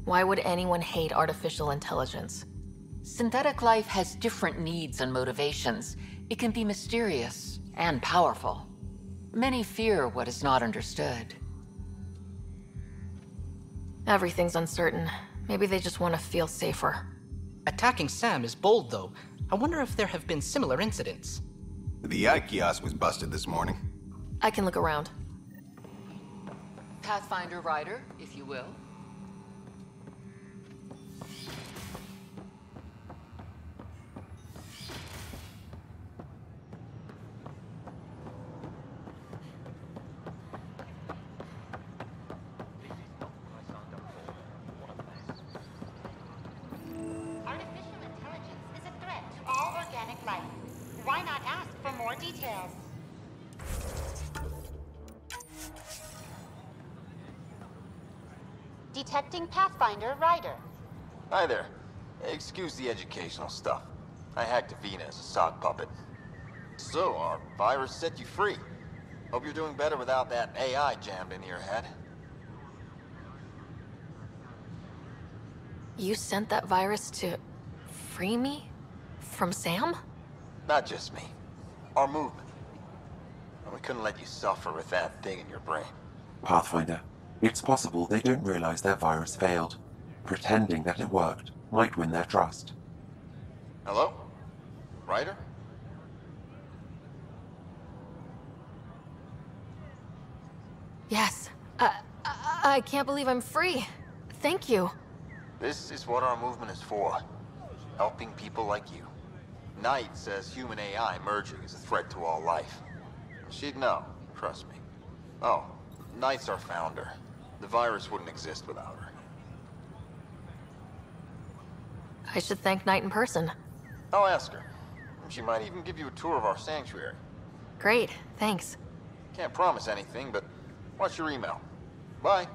Why would anyone hate artificial intelligence? Synthetic life has different needs and motivations. It can be mysterious and powerful. Many fear what is not understood. Everything's uncertain. Maybe they just want to feel safer. Attacking Sam is bold, though. I wonder if there have been similar incidents. The AI kiosk was busted this morning. I can look around. Pathfinder Ryder, if you will. Details. Detecting Pathfinder Ryder. Hi there. Excuse the educational stuff. I hacked Avina as a sock puppet. So, our virus set you free. Hope you're doing better without that AI jammed into your head. You sent that virus to free me? From Sam? Not just me. Our movement. We couldn't let you suffer with that thing in your brain. Pathfinder, it's possible they don't realize their virus failed. Pretending that it worked might win their trust. Hello? Ryder? Yes. I can't believe I'm free. Thank you. This is what our movement is for. Helping people like you. Knight says human AI merging is a threat to all life. She'd know, trust me. Oh, Knight's our founder. The virus wouldn't exist without her. I should thank Knight in person. I'll ask her. She might even give you a tour of our sanctuary. Great, thanks. Can't promise anything, but watch your email. Bye.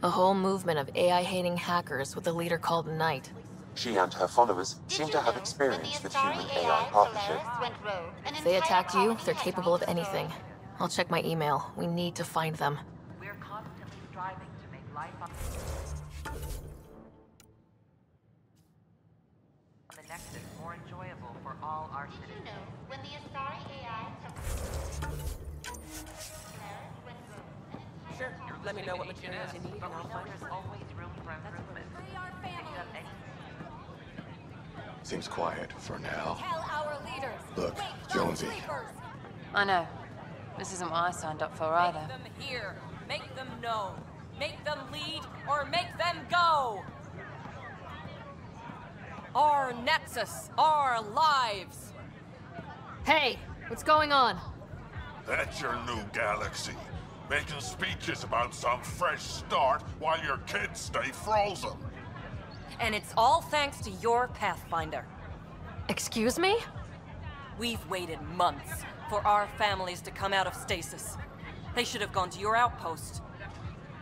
A whole movement of AI-hating hackers with a leader called Knight. She and her followers seem to have experience with human-AI partnership. If they attack you, they're capable of anything. I'll check my email. We need to find them. We're constantly striving to make life on the Nexus more enjoyable for all our citizens. When the Asari AI Sure, let me know what materials you need and I'll find there's always room for improvement. Seems quiet for now. Tell our leaders. Look, Wake Jonesy. sleepers. I know. This isn't what I signed up for either. Make them hear. Make them know. Make them lead or make them go. Our Nexus. Our lives. Hey, what's going on? That's your new galaxy. Making speeches about some fresh start while your kids stay frozen. And it's all thanks to your Pathfinder. Excuse me? We've waited months for our families to come out of stasis. They should have gone to your outpost.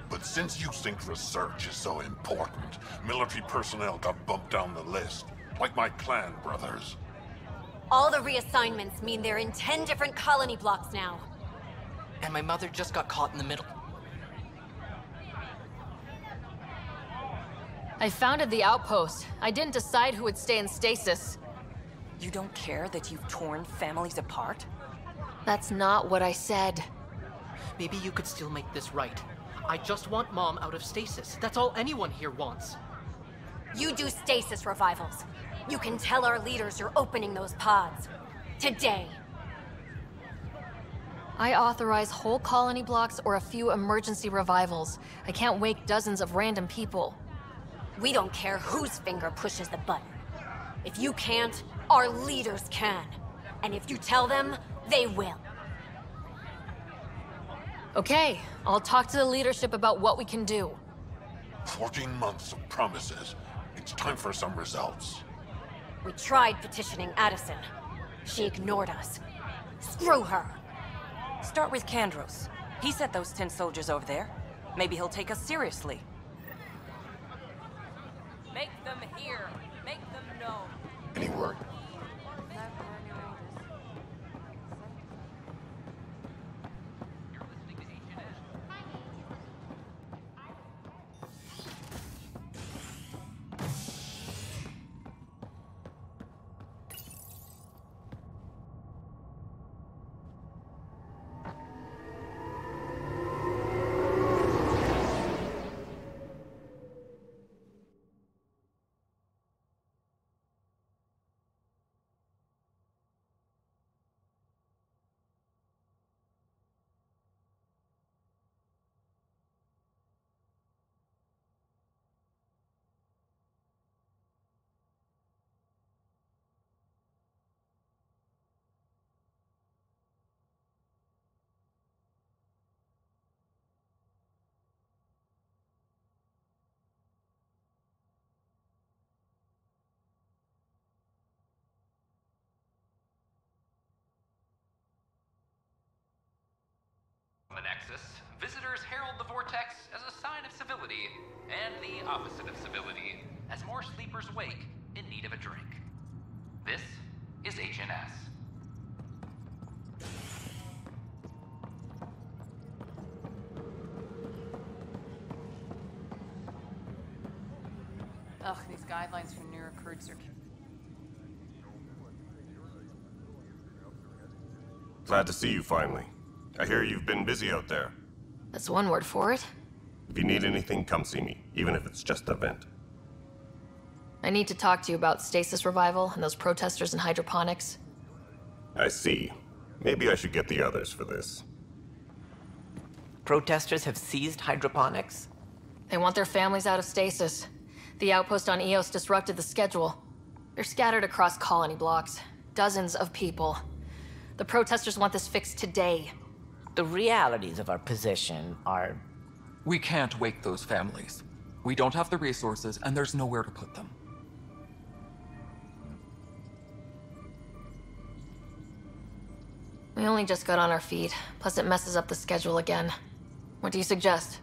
But since you think research is so important, military personnel got bumped down the list. Like my clan brothers. All the reassignments mean they're in 10 different colony blocks now. And my mother just got caught in the middle. I founded the outpost. I didn't decide who would stay in stasis. You don't care that you've torn families apart? That's not what I said. Maybe you could still make this right. I just want Mom out of stasis. That's all anyone here wants. You do stasis revivals. You can tell our leaders you're opening those pods. Today. I authorize whole colony blocks or a few emergency revivals. I can't wake dozens of random people. We don't care whose finger pushes the button. If you can't, our leaders can. And if you tell them, they will. Okay, I'll talk to the leadership about what we can do. 14 months of promises. It's time for some results. We tried petitioning Addison. She ignored us. Screw her. Start with Kandros. He sent those 10 soldiers over there. Maybe he'll take us seriously. Make them hear. Make them know. Any word? On the Nexus, visitors herald the vortex as a sign of civility, and the opposite of civility, as more sleepers wake in need of a drink. This is HNS. Ugh, these guidelines for new recruits are... Glad to see you finally. I hear you've been busy out there. That's one word for it. If you need anything, come see me, even if it's just a vent. I need to talk to you about stasis revival and those protesters in hydroponics. I see. Maybe I should get the others for this. Protesters have seized hydroponics? They want their families out of stasis. The outpost on Eos disrupted the schedule. They're scattered across colony blocks. Dozens of people. The protesters want this fixed today. The realities of our position are... We can't wake those families. We don't have the resources, and there's nowhere to put them. We only just got on our feet, plus it messes up the schedule again. What do you suggest?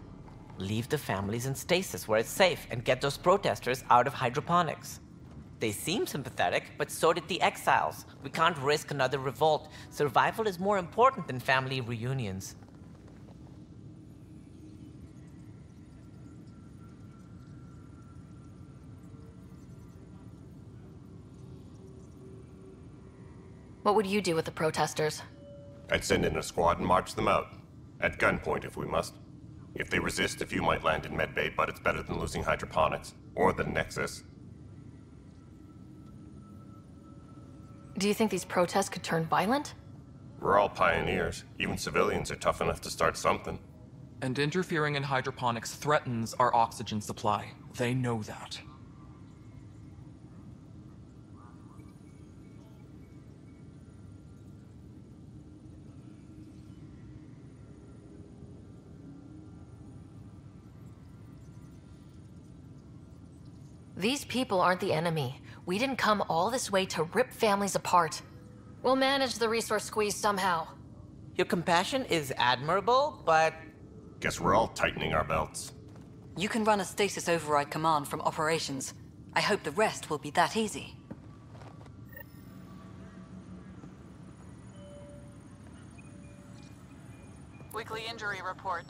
Leave the families in stasis where it's safe and get those protesters out of hydroponics. They seem sympathetic, but so did the exiles. We can't risk another revolt. Survival is more important than family reunions. What would you do with the protesters? I'd send in a squad and march them out. At gunpoint if we must. If they resist, a few might land in medbay, but it's better than losing hydroponics. Or the Nexus. Do you think these protests could turn violent? We're all pioneers. Even civilians are tough enough to start something. And interfering in hydroponics threatens our oxygen supply. They know that. These people aren't the enemy. We didn't come all this way to rip families apart. We'll manage the resource squeeze somehow. Your compassion is admirable, but... Guess we're all tightening our belts. You can run a stasis override command from operations. I hope the rest will be that easy. Weekly injury report.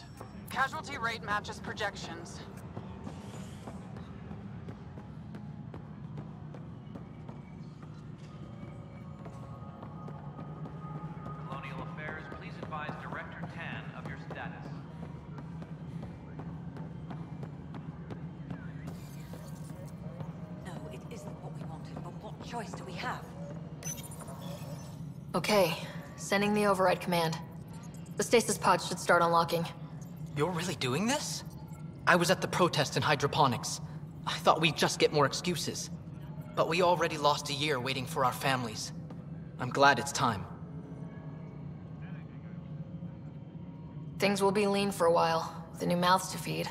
Casualty rate matches projections. Colonial Affairs, please advise Director Tan of your status. No, it isn't what we wanted, but what choice do we have? Okay, sending the override command. The stasis pod should start unlocking. You're really doing this? I was at the protest in hydroponics. I thought we'd just get more excuses. But we already lost a year waiting for our families. I'm glad it's time. Things will be lean for a while, with the new mouths to feed.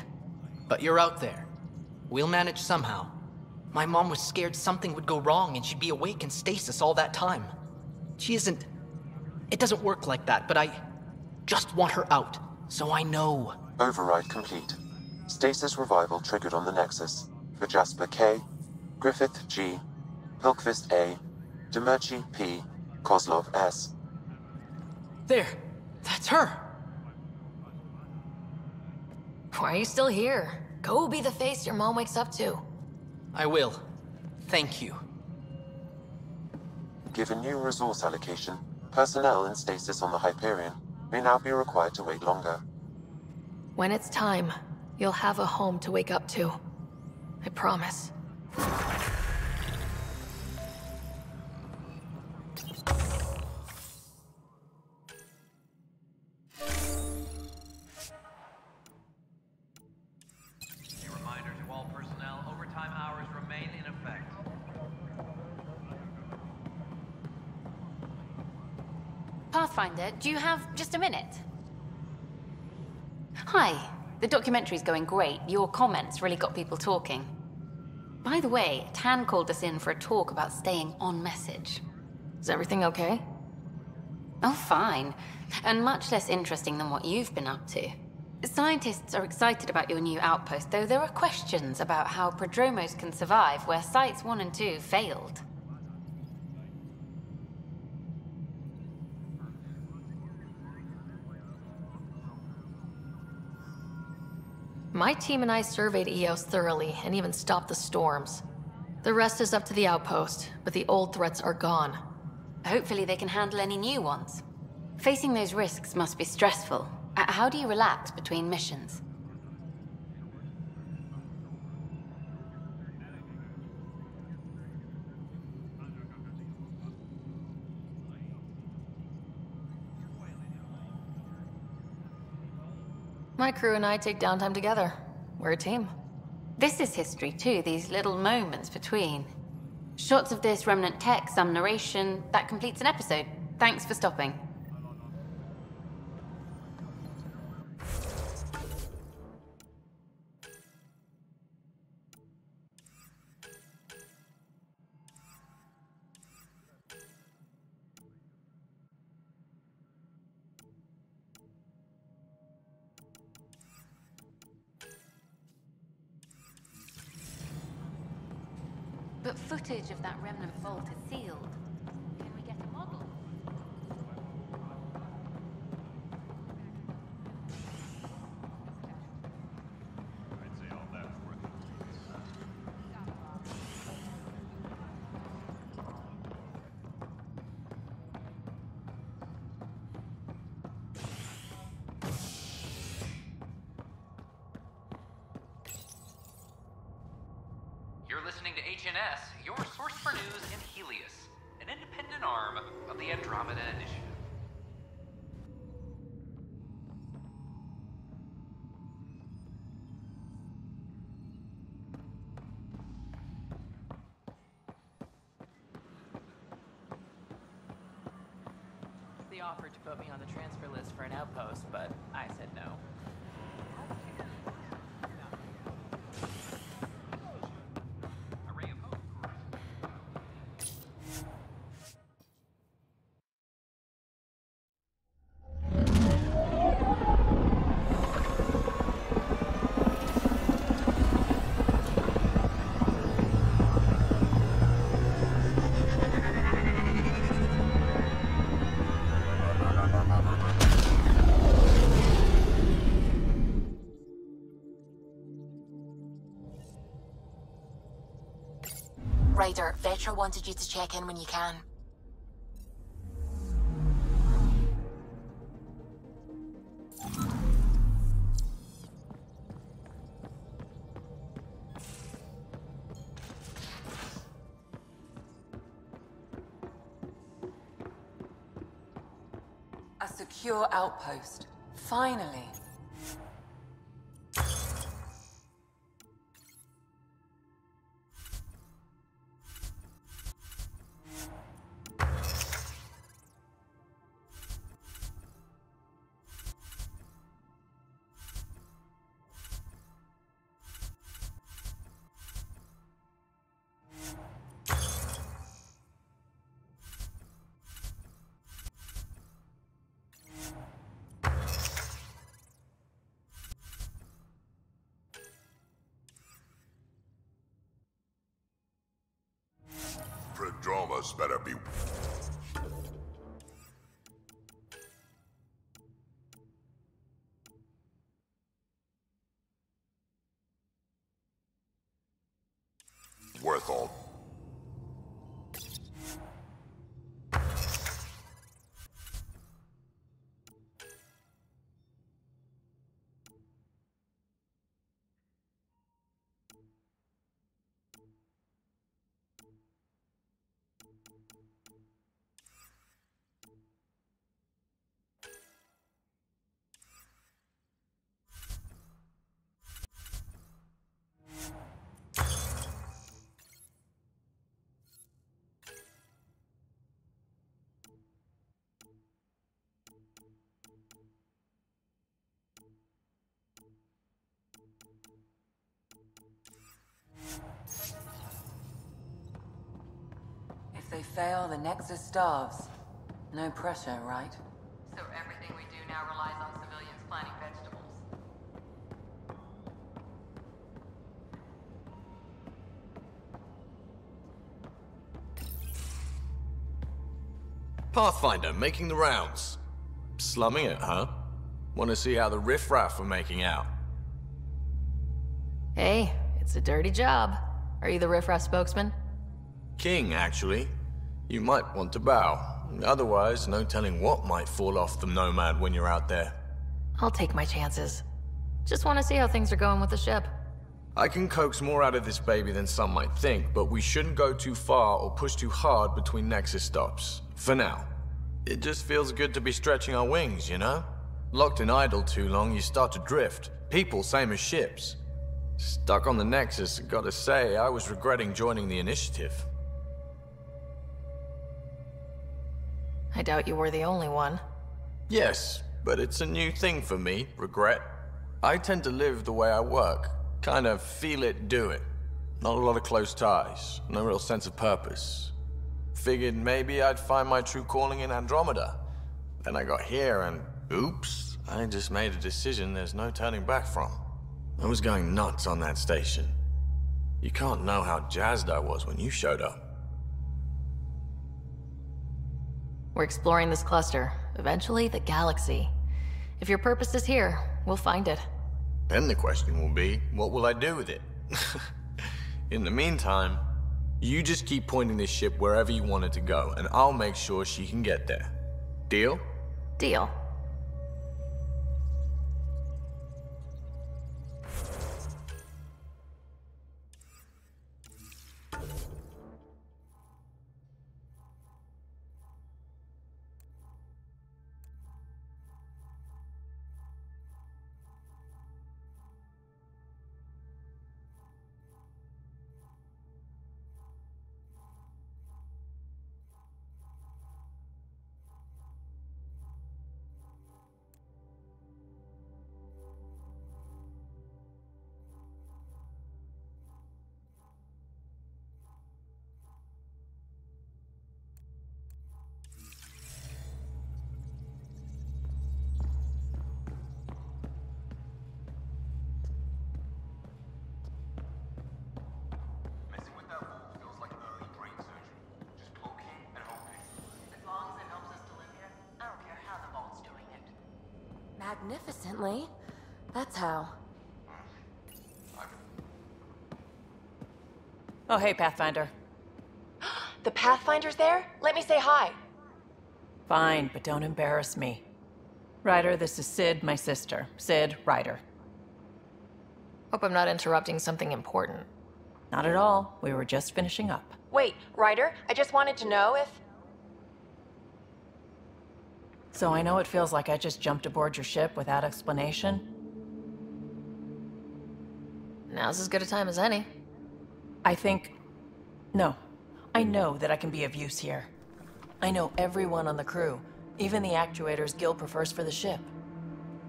But you're out there. We'll manage somehow. My mom was scared something would go wrong and she'd be awake in stasis all that time. She isn't... It doesn't work like that, but I just want her out, so I know. Override complete. Stasis revival triggered on the Nexus. For Jasper K, Griffith G, Pilkvist A, Demerchi P, Kozlov S. There! That's her! Why are you still here? Go be the face your mom wakes up to. I will. Thank you. Given new resource allocation, personnel in stasis on the Hyperion may now be required to wait longer. When it's time, you'll have a home to wake up to. I promise. A reminder to all personnel, overtime hours remain in effect. Pathfinder, do you have just a minute? Hi. The documentary's going great. Your comments really got people talking. By the way, Tan called us in for a talk about staying on message. Is everything okay? Oh, fine. And much less interesting than what you've been up to. Scientists are excited about your new outpost, though there are questions about how prodromos can survive where Sites 1 and 2 failed. My team and I surveyed EOS thoroughly and even stopped the storms. The rest is up to the outpost, but the old threats are gone. Hopefully they can handle any new ones. Facing those risks must be stressful. How do you relax between missions? My crew and I take downtime together. We're a team. This is history too, these little moments between. Shots of this remnant tech, some narration, that completes an episode. Thanks for stopping. footage of that remnant vault is sealed. Can we get a model? You're listening to HNS, your source for news in Helios, an independent arm of the Andromeda Initiative. They offered to put me on the transfer list for an outpost, but I said no. Ryder, Vetra wanted you to check in when you can. A secure outpost. Finally. Prodroma's better be... worth all... If they fail, the Nexus starves. No pressure, right? So everything we do now relies on civilians planting vegetables. Pathfinder, making the rounds. Slumming it, huh? Want to see how the riffraff are making out? Hey, it's a dirty job. Are you the riffraff spokesman? King, actually. You might want to bow. Otherwise, no telling what might fall off the Nomad when you're out there. I'll take my chances. Just want to see how things are going with the ship. I can coax more out of this baby than some might think, but we shouldn't go too far or push too hard between Nexus stops. For now. It just feels good to be stretching our wings, you know? Locked in idle too long, you start to drift. People, same as ships. Stuck on the Nexus, gotta say, I was regretting joining the Initiative. I doubt you were the only one. Yes, but it's a new thing for me, regret. I tend to live the way I work. Kind of feel it, do it. Not a lot of close ties, no real sense of purpose. Figured maybe I'd find my true calling in Andromeda. Then I got here and, oops, I just made a decision there's no turning back from. I was going nuts on that station. You can't know how jazzed I was when you showed up. We're exploring this cluster, eventually the galaxy. If your purpose is here, we'll find it. Then the question will be, what will I do with it? In the meantime, you just keep pointing this ship wherever you want it to go, and I'll make sure she can get there. Deal? Deal. Magnificently. That's how. Oh, hey, Pathfinder. The Pathfinder's there? Let me say hi. Fine, but don't embarrass me. Ryder, this is Sid, my sister. Sid, Ryder. Hope I'm not interrupting something important. Not at all. We were just finishing up. Wait, Ryder, I just wanted to know if... So I know it feels like I just jumped aboard your ship without explanation. Now's as good a time as any. No. I know that I can be of use here. I know everyone on the crew, even the actuators Gil prefers for the ship.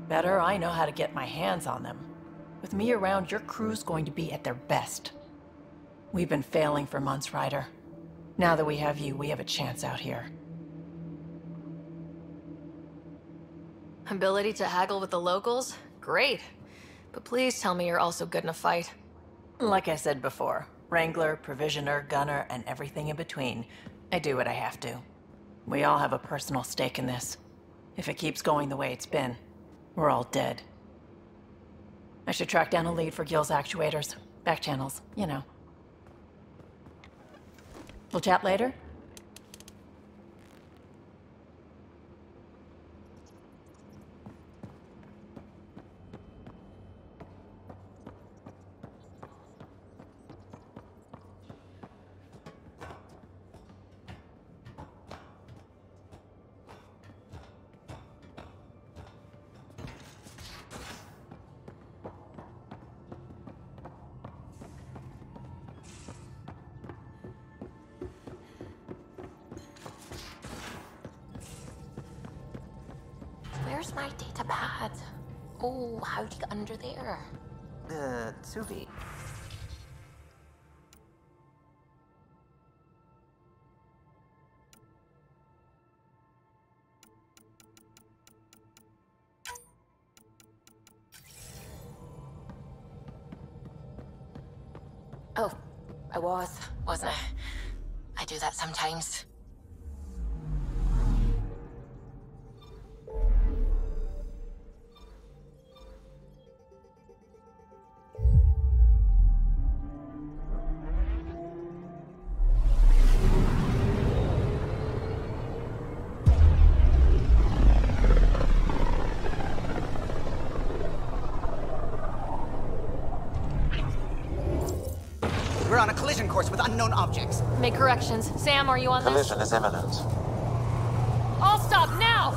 Better, I know how to get my hands on them. With me around, your crew's going to be at their best. We've been failing for months, Ryder. Now that we have you, we have a chance out here. Ability to haggle with the locals? Great. But please tell me you're also good in a fight. Like I said before, Wrangler, Provisioner, Gunner, and everything in between. I do what I have to. We all have a personal stake in this. If it keeps going the way it's been, we're all dead. I should track down a lead for Gil's actuators. Back channels, you know. We'll chat later? Where's my data pad? Oh, how'd you get under there? Suvi. Oh, I wasn't I? I do that sometimes. We're on a collision course with unknown objects. Make corrections. Sam, are you on this? Collision is imminent. All stop now!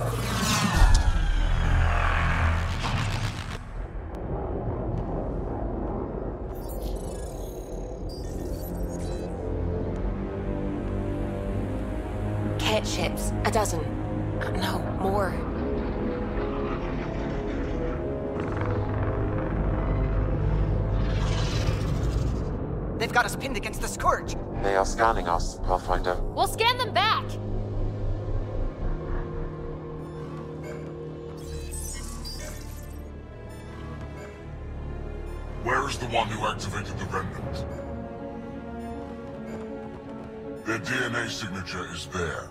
Cat ships. A dozen. No, more. They've got us pinned against the Scourge. They are scanning us, Pathfinder. We'll scan them back! Where is the one who activated the remnant? Their DNA signature is there.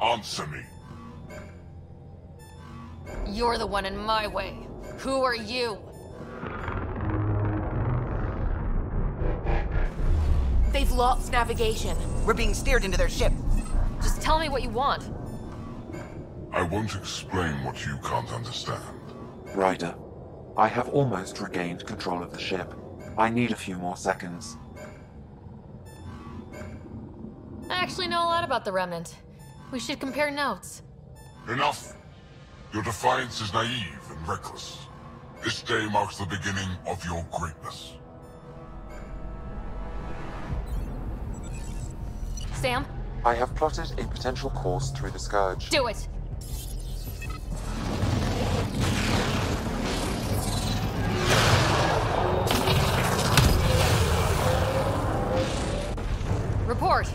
Answer me. You're the one in my way. Who are you? They've lost navigation. We're being steered into their ship. Just tell me what you want. I won't explain what you can't understand. Ryder, I have almost regained control of the ship. I need a few more seconds. I actually know a lot about the Remnant. We should compare notes. Enough! Your defiance is naive and reckless. This day marks the beginning of your greatness. Sam? I have plotted a potential course through the Scourge. Do it! Report!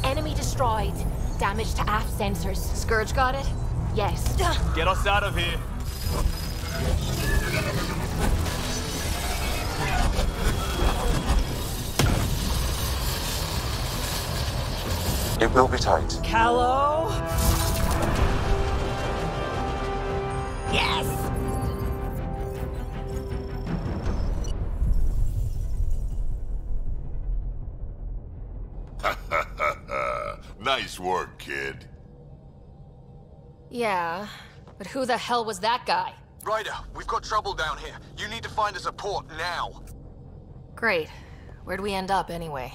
Enemy destroyed. Damage to aft sensors. Scourge got it? Yes. Get us out of here. It will be tight. Callow? Yes! Nice work, kid. Yeah, but who the hell was that guy? Ryder, we've got trouble down here. You need to find us a port now. Great. Where'd we end up anyway?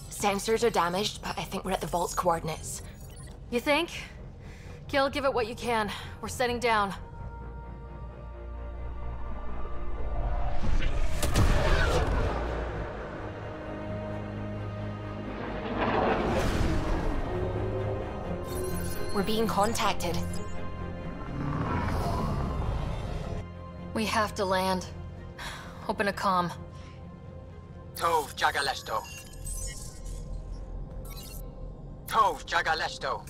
Sensors are damaged, but I think we're at the vault's coordinates. You think? Gil, give it what you can. We're setting down. We're being contacted. We have to land. Open a comm. Tov Jagaleshto. Tov Jagaleshto.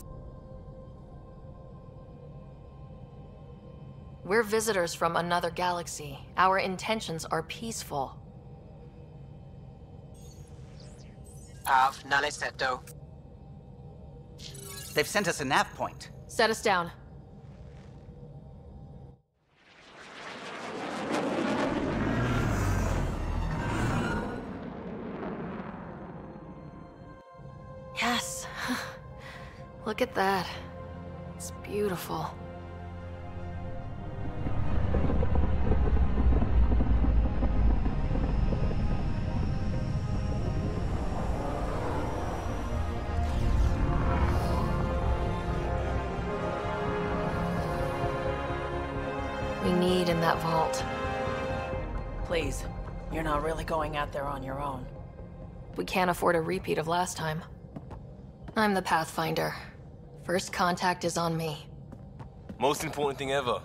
We're visitors from another galaxy. Our intentions are peaceful. Av Naleseto. They've sent us a nav point. Set us down. Yes. Look at that. It's beautiful. We need in that vault. Please, you're not really going out there on your own. We can't afford a repeat of last time. I'm the Pathfinder. First contact is on me. Most important thing ever.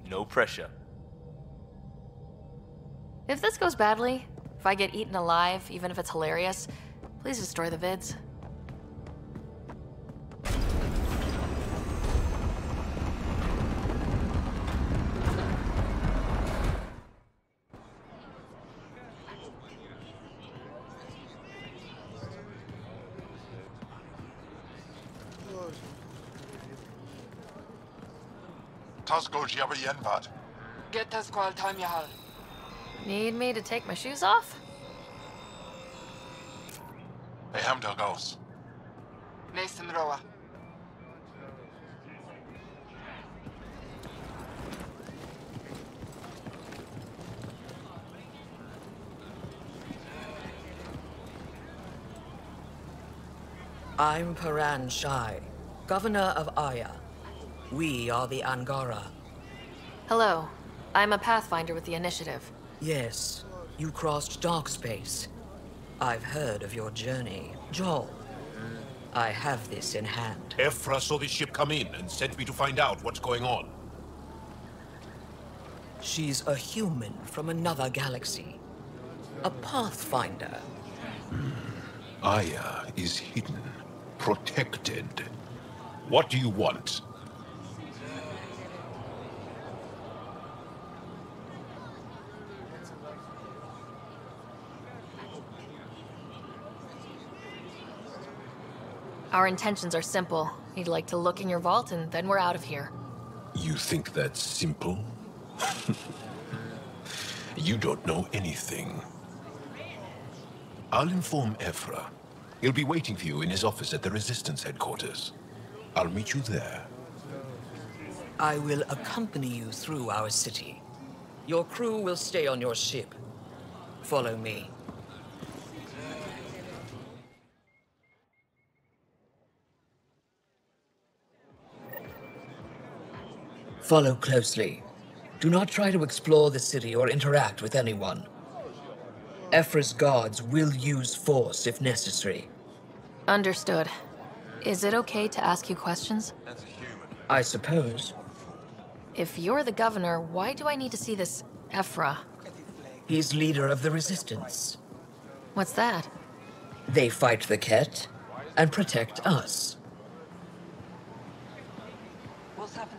No pressure. If this goes badly, if I get eaten alive, even if it's hilarious, please destroy the vids. Tasco Jabayenvat. Get Tasqual Tamyahal. Need me to take my shoes off? Ehamdel goes. Nathan Roa. I'm Paran Shai, Governor of Aya. We are the Angara. Hello. I'm a Pathfinder with the Initiative. Yes, you crossed dark space. I've heard of your journey. Joel, I have this in hand. Ephra saw this ship come in and sent me to find out what's going on. She's a human from another galaxy. A Pathfinder. Aya is hidden, protected. What do you want? Our intentions are simple. We'd like to look in your vault, and then we're out of here. You think that's simple? You don't know anything. I'll inform Ephra. He'll be waiting for you in his office at the Resistance headquarters. I'll meet you there. I will accompany you through our city. Your crew will stay on your ship. Follow me. Follow closely. Do not try to explore the city or interact with anyone. Ephra's guards will use force if necessary. Understood. Is it okay to ask you questions? I suppose. If you're the governor, why do I need to see this Ephra? He's leader of the Resistance. What's that? They fight the Ket and protect us. What's happening?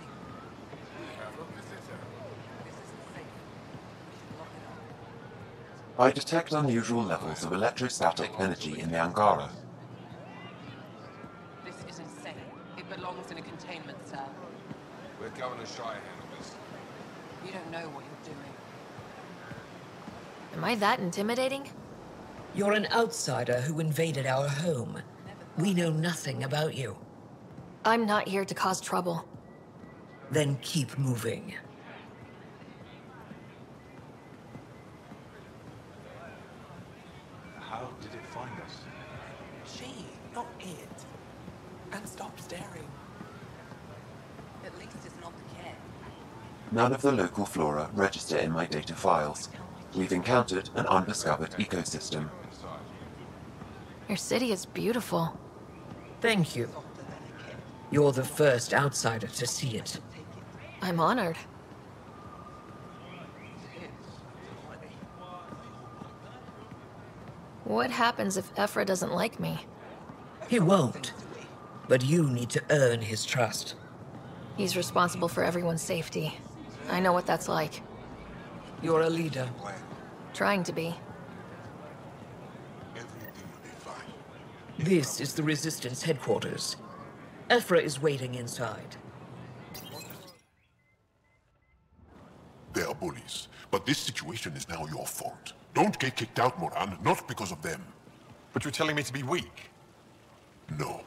I detect unusual levels of electrostatic energy in the Angara. This is insane. It belongs in a containment cell. We're Governor Shire handle this. You don't know what you're doing. Am I that intimidating? You're an outsider who invaded our home. We know nothing about you. I'm not here to cause trouble. Then keep moving. How did it find us? She, not it. And stop staring. At least it's not the cat. None of the local flora register in my data files. We've encountered an undiscovered ecosystem. Your city is beautiful. Thank you. You're the first outsider to see it. I'm honored. What happens if Ephra doesn't like me? He won't. But you need to earn his trust. He's responsible for everyone's safety. I know what that's like. You're a leader. Trying to be. This is the Resistance headquarters. Ephra is waiting inside. They are bullies, but this situation is now your fault. Don't get kicked out, Moran, not because of them. But you're telling me to be weak? No.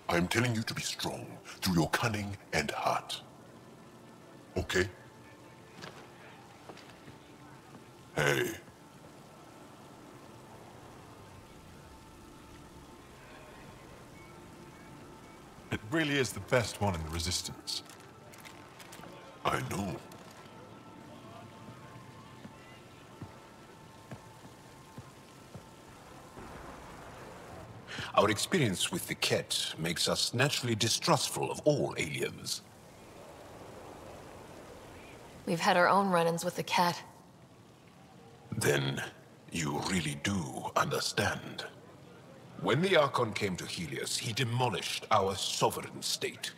I am telling you to be strong, through your cunning and heart. Okay? Hey. It really is the best one in the Resistance. I know. Our experience with the Ket makes us naturally distrustful of all aliens. We've had our own run-ins with the cat. Then you really do understand. When the Archon came to Helios, he demolished our sovereign state.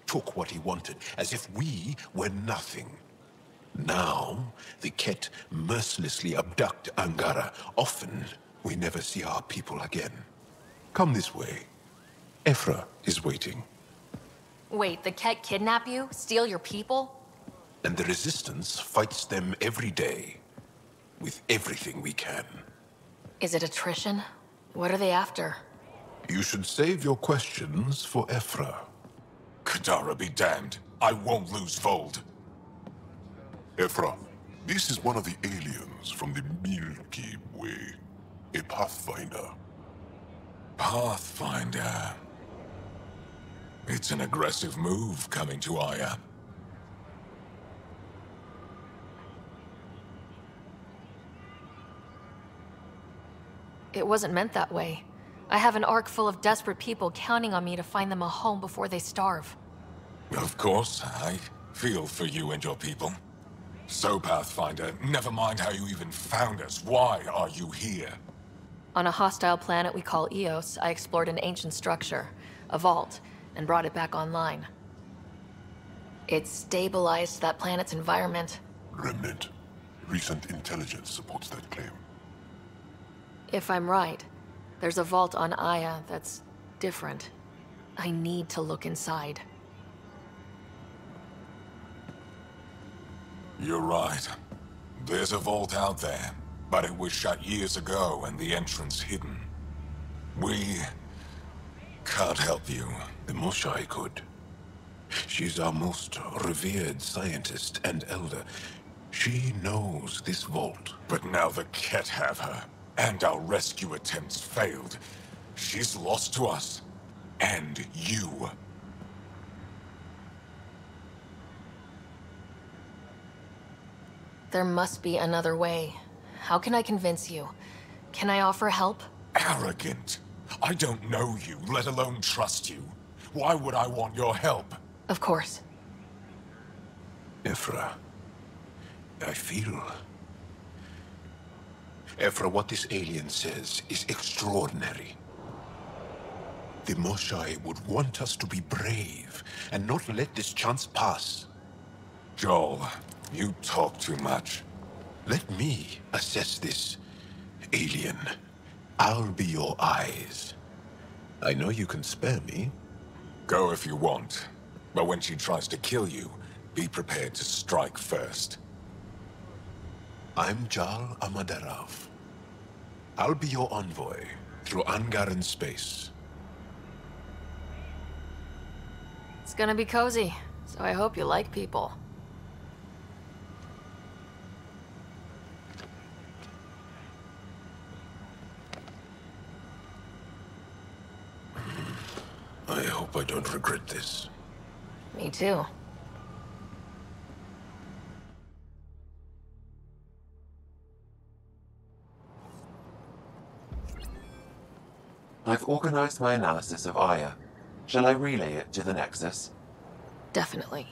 Took what he wanted, as if we were nothing. Now, the Ket mercilessly abduct Angara. Often, we never see our people again. Come this way. Ephra is waiting. Wait, the cat kidnap you? Steal your people? And the Resistance fights them every day. With everything we can. Is it attrition? What are they after? You should save your questions for Ephra. Kadara be damned. I won't lose Vold. Ephra, this is one of the aliens from the Milky Way. A Pathfinder. Pathfinder. It's an aggressive move coming to Aya. It wasn't meant that way. I have an ark full of desperate people counting on me to find them a home before they starve. Of course, I feel for you and your people. So, Pathfinder, never mind how you even found us. Why are you here? On a hostile planet we call Eos, I explored an ancient structure, a vault, and brought it back online. It stabilized that planet's environment. Remnant. Recent intelligence supports that claim. If I'm right, there's a vault on Aya that's different. I need to look inside. You're right. There's a vault out there, but it was shut years ago and the entrance hidden. We can't help you. The Moshai could. She's our most revered scientist and elder. She knows this vault. But now the Ket have her, and our rescue attempts failed. She's lost to us. And you. There must be another way. How can I convince you? Can I offer help? Arrogant. I don't know you, let alone trust you. Why would I want your help? Of course. Ephra, Ephra, what this alien says is extraordinary. The Moshai would want us to be brave and not let this chance pass. Joel, you talk too much. Let me assess this, alien. I'll be your eyes. I know you can spare me. Go if you want. But when she tries to kill you, be prepared to strike first. I'm Jal Amaderov. I'll be your envoy through Angaran space. It's gonna be cozy, so I hope you like people. I hope I don't regret this. Me too. I've organized my analysis of Aya. Shall I relay it to the Nexus? Definitely.